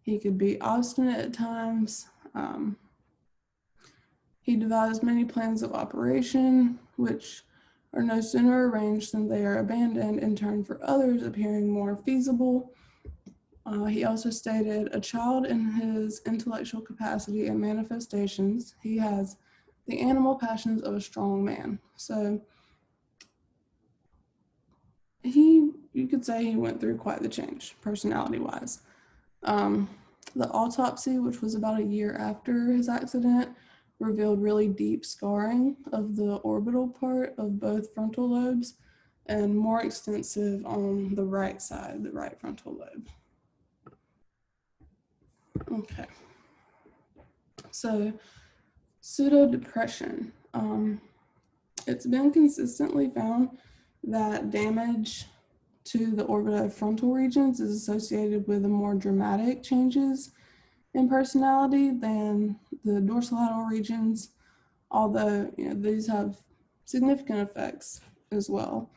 He could be obstinate at times. He devised many plans of operation, which are no sooner arranged than they are abandoned in turn for others appearing more feasible. He also stated, a child in his intellectual capacity and manifestations, he has the animal passions of a strong man. So you could say he went through quite the change, personality-wise. The autopsy, which was about a year after his accident, revealed really deep scarring of the orbital part of both frontal lobes and more extensive on the right side, the right frontal lobe. Okay. So, pseudodepression. It's been consistently found that damage to the orbitofrontal regions is associated with the more dramatic changes in personality than the dorsolateral regions, although these have significant effects as well.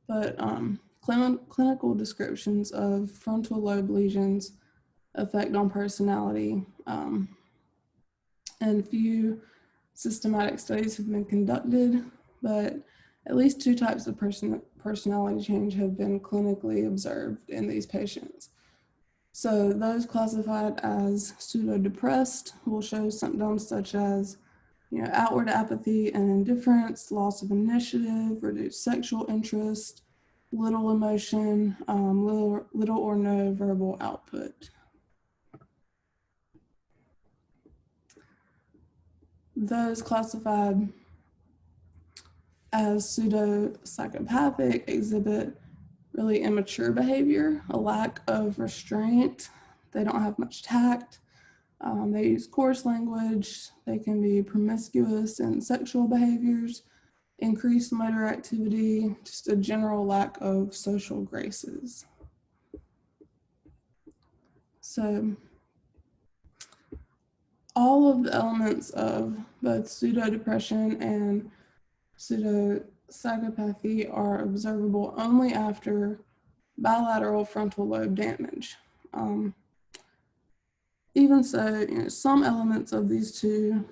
But clinical descriptions of frontal lobe lesions effect on personality, and few systematic studies have been conducted, but at least two types of personality change have been clinically observed in these patients. So those classified as pseudo-depressed will show symptoms such as outward apathy and indifference, loss of initiative, reduced sexual interest, little emotion, little or no verbal output. Those classified as pseudo-psychopathic exhibit really immature behavior, a lack of restraint. They don't have much tact. They use coarse language. They can be promiscuous in sexual behaviors, increased motor activity, just a general lack of social graces. So all of the elements of both pseudo-depression and pseudo-psychopathy are observable only after bilateral frontal lobe damage. Even so, some elements of these two,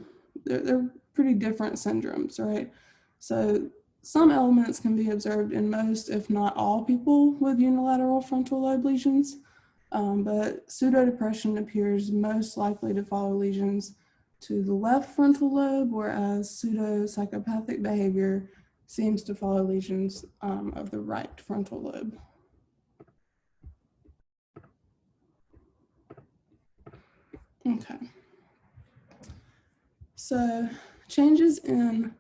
they're pretty different syndromes, right? So some elements can be observed in most, if not all, people with unilateral frontal lobe lesions, but pseudodepression appears most likely to follow lesions to the left frontal lobe, whereas pseudo-psychopathic behavior seems to follow lesions of the right frontal lobe. Okay. So changes in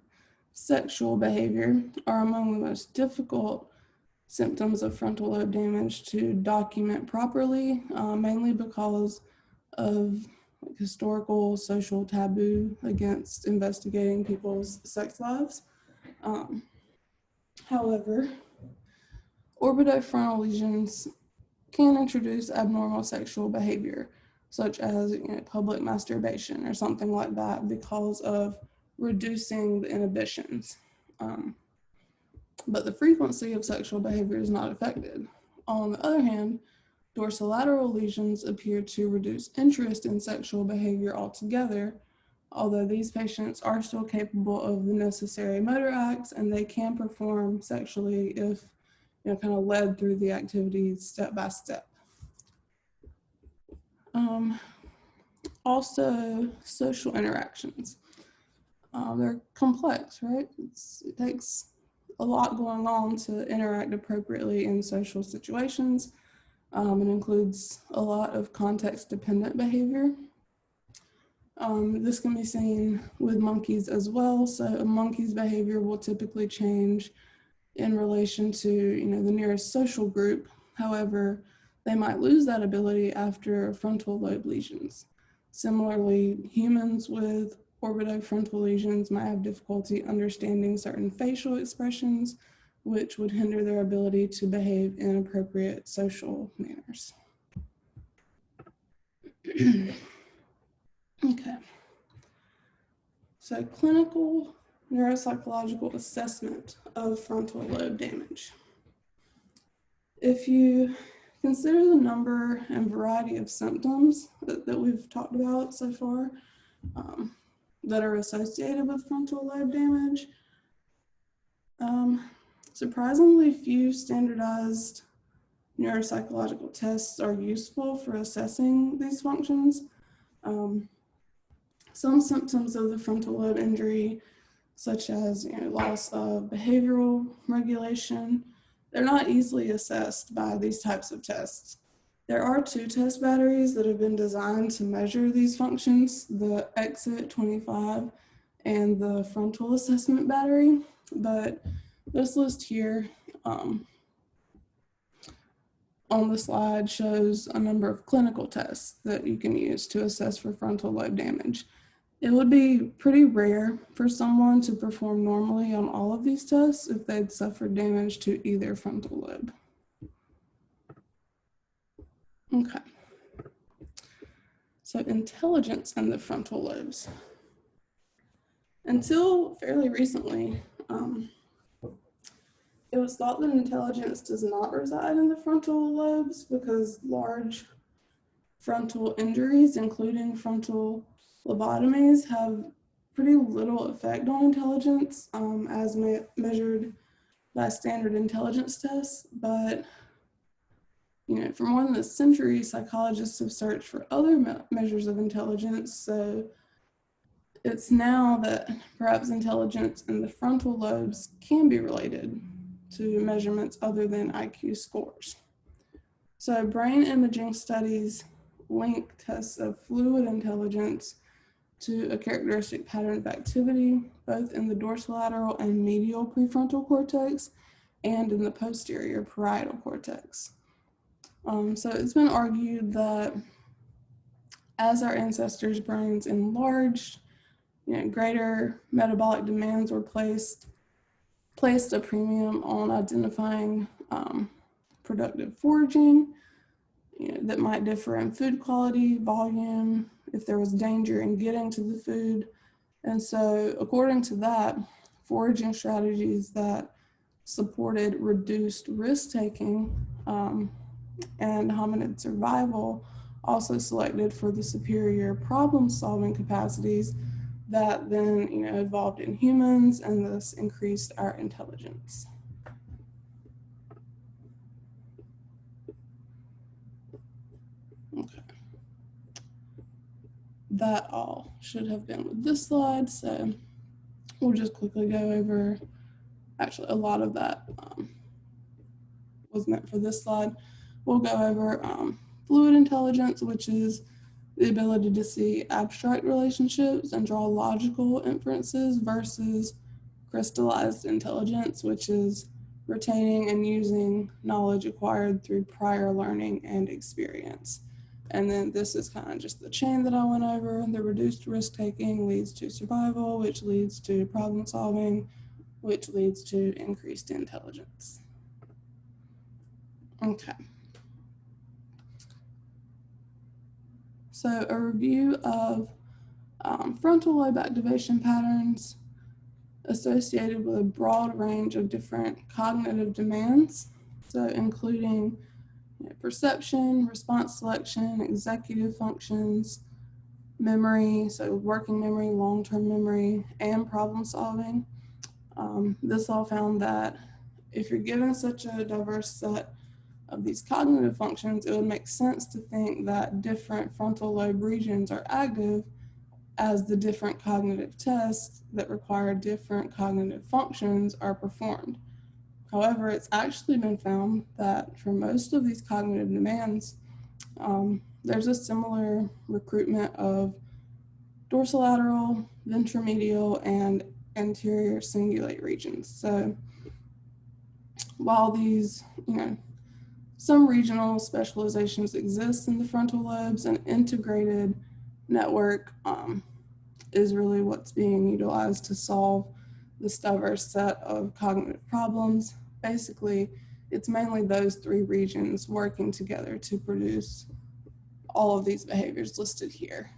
sexual behavior are among the most difficult symptoms of frontal lobe damage to document properly, mainly because of historical social taboo against investigating people's sex lives. However, orbitofrontal lesions can introduce abnormal sexual behavior, such as public masturbation or something like that, because of reducing the inhibitions. But the frequency of sexual behavior is not affected. On the other hand, dorsolateral lesions appear to reduce interest in sexual behavior altogether, although these patients are still capable of the necessary motor acts and they can perform sexually if kind of led through the activities step by step. Also, social interactions. They're complex, right? It takes a lot going on to interact appropriately in social situations. It includes a lot of context-dependent behavior. This can be seen with monkeys as well. So a monkey's behavior will typically change in relation to the nearest social group. However, they might lose that ability after frontal lobe lesions. Similarly, humans with orbitofrontal lesions might have difficulty understanding certain facial expressions, which would hinder their ability to behave in appropriate social manners. Okay. So clinical neuropsychological assessment of frontal lobe damage. If you consider the number and variety of symptoms that we've talked about so far that are associated with frontal lobe damage, surprisingly few standardized neuropsychological tests are useful for assessing these functions. Some symptoms of the frontal lobe injury, such as loss of behavioral regulation, they're not easily assessed by these types of tests. There are 2 test batteries that have been designed to measure these functions, the Exit 25 and the Frontal Assessment Battery, but this list here on the slide shows a number of clinical tests that you can use to assess for frontal lobe damage. It would be pretty rare for someone to perform normally on all of these tests if they'd suffered damage to either frontal lobe. Okay. So intelligence in the frontal lobes. Until fairly recently, it was thought that intelligence does not reside in the frontal lobes because large frontal injuries, including frontal lobotomies, have pretty little effect on intelligence as measured by standard intelligence tests. But for more than a century, psychologists have searched for other measures of intelligence. So it's now that perhaps intelligence in the frontal lobes can be related to measurements other than IQ scores. So brain imaging studies link tests of fluid intelligence to a characteristic pattern of activity, both in the dorsolateral and medial prefrontal cortex and in the posterior parietal cortex. So it's been argued that as our ancestors' brains enlarged, greater metabolic demands were placed a premium on identifying productive foraging that might differ in food quality, volume, if there was danger in getting to the food. And so according to that, foraging strategies that supported reduced risk-taking and hominid survival also selected for the superior problem-solving capacities that then evolved in humans and thus increased our intelligence. Okay. that all should have been with this slide. So we'll just quickly go over, actually a lot of that was meant for this slide. We'll go over fluid intelligence, which is the ability to see abstract relationships and draw logical inferences, versus crystallized intelligence, which is retaining and using knowledge acquired through prior learning and experience. And then this is kind of just the chain that I went over. The reduced risk-taking leads to survival, which leads to problem solving, which leads to increased intelligence. Okay. So a review of frontal lobe activation patterns associated with a broad range of different cognitive demands, so including perception, response selection, executive functions, memory, so working memory, long-term memory, and problem solving. This all found that if you're given such a diverse set of these cognitive functions, it would make sense to think that different frontal lobe regions are active as the different cognitive tests that require different cognitive functions are performed. However, it's actually been found that for most of these cognitive demands, there's a similar recruitment of dorsolateral, ventromedial, and anterior cingulate regions. So while these, some regional specializations exist in the frontal lobes, an integrated network is really what's being utilized to solve this diverse set of cognitive problems. Basically, it's mainly those three regions working together to produce all of these behaviors listed here.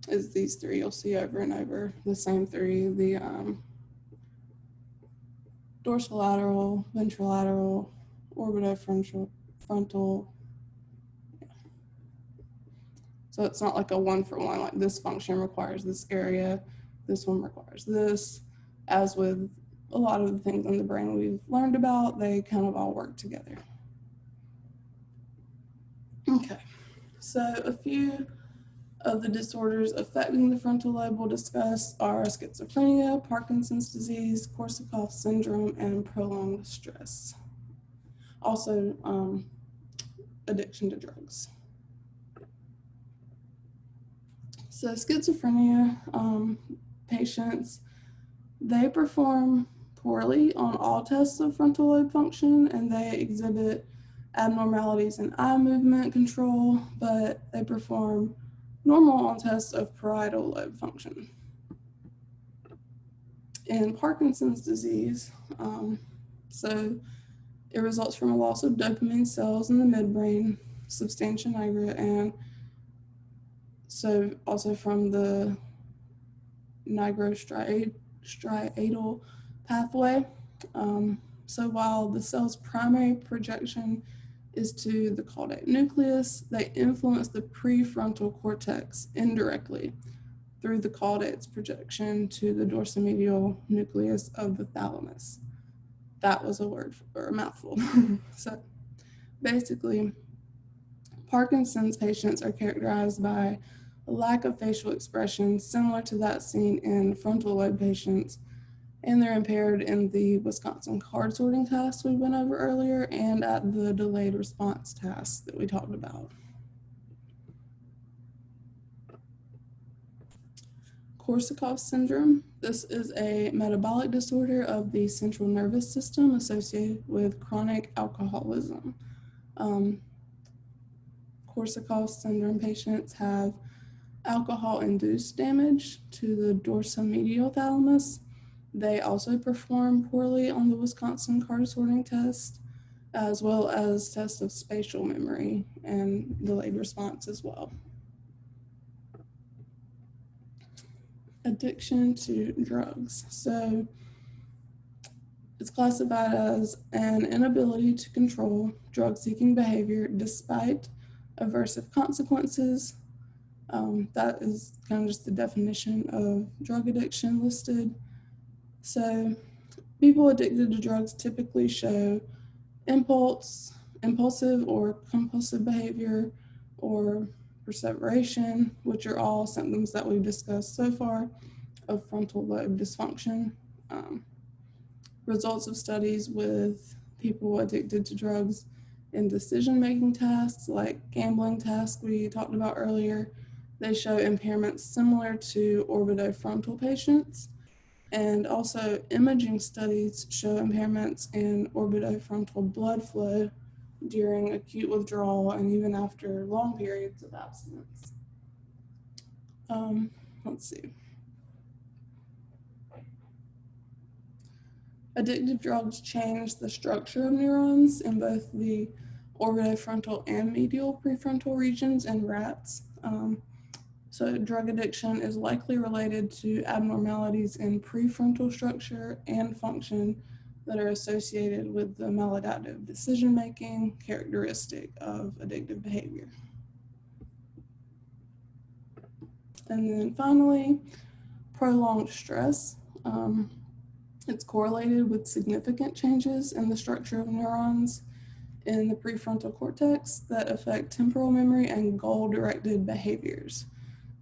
Is these three, you'll see over and over, the same three, the dorsolateral, ventrolateral, orbitofrontal. So it's not like a one-for-one, like this function requires this area, this one requires this. As with a lot of the things in the brain we've learned about, they kind of all work together. Okay, so a few of the disorders affecting the frontal lobe we'll discuss are schizophrenia, Parkinson's disease, Korsakoff syndrome, and prolonged stress. Also, addiction to drugs. So schizophrenia patients, they perform poorly on all tests of frontal lobe function, and they exhibit abnormalities in eye movement control, but they perform normal on tests of parietal lobe function. In Parkinson's disease, so it results from a loss of dopamine cells in the midbrain, substantia nigra, and so also from the nigrostriatal pathway. So while the cell's primary projection is to the caudate nucleus, they influence the prefrontal cortex indirectly through the caudate's projection to the dorsomedial nucleus of the thalamus. That was a word or a mouthful. So basically, Parkinson's patients are characterized by a lack of facial expression similar to that seen in frontal lobe patients, and they're impaired in the Wisconsin card sorting test we went over earlier and at the delayed response task that we talked about. Korsakoff syndrome. This is a metabolic disorder of the central nervous system associated with chronic alcoholism. Korsakoff syndrome patients have alcohol-induced damage to the dorsomedial thalamus. They also perform poorly on the Wisconsin card sorting test, as well as tests of spatial memory and delayed response as well. Addiction to drugs. So it's classified as an inability to control drug-seeking behavior despite aversive consequences. That is kind of just the definition of drug addiction listed. So people addicted to drugs typically show impulsive or compulsive behavior, or perseveration, which are all symptoms that we've discussed so far of frontal lobe dysfunction. Results of studies with people addicted to drugs in decision-making tasks like gambling tasks we talked about earlier. They show impairments similar to orbitofrontal patients. And also imaging studies show impairments in orbitofrontal blood flow during acute withdrawal and even after long periods of abstinence. Let's see. Addictive drugs change the structure of neurons in both the orbitofrontal and medial prefrontal regions in rats. So drug addiction is likely related to abnormalities in prefrontal structure and function that are associated with the maladaptive decision-making characteristic of addictive behavior. And then finally, prolonged stress. It's correlated with significant changes in the structure of neurons in the prefrontal cortex that affect temporal memory and goal-directed behaviors.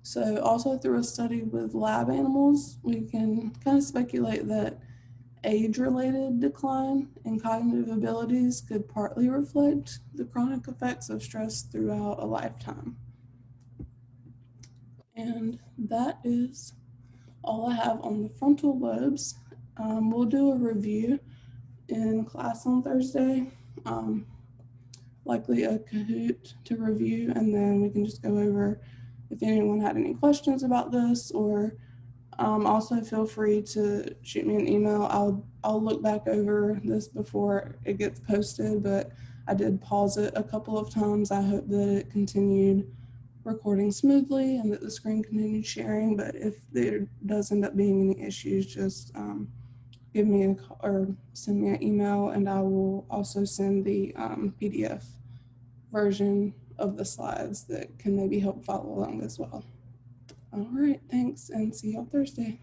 So also through a study with lab animals, we can kind of speculate that age-related decline in cognitive abilities could partly reflect the chronic effects of stress throughout a lifetime. And that is all I have on the frontal lobes. We'll do a review in class on Thursday, likely a Kahoot to review, and then we can just go over if anyone had any questions about this, or also feel free to shoot me an email. I'll look back over this before it gets posted, but I did pause it a couple of times. I hope that it continued recording smoothly and that the screen continued sharing, but if there does end up being any issues, just give me a call or send me an email, and I will also send the PDF version of the slides that can maybe help follow along as well. All right, thanks, and see y'all Thursday.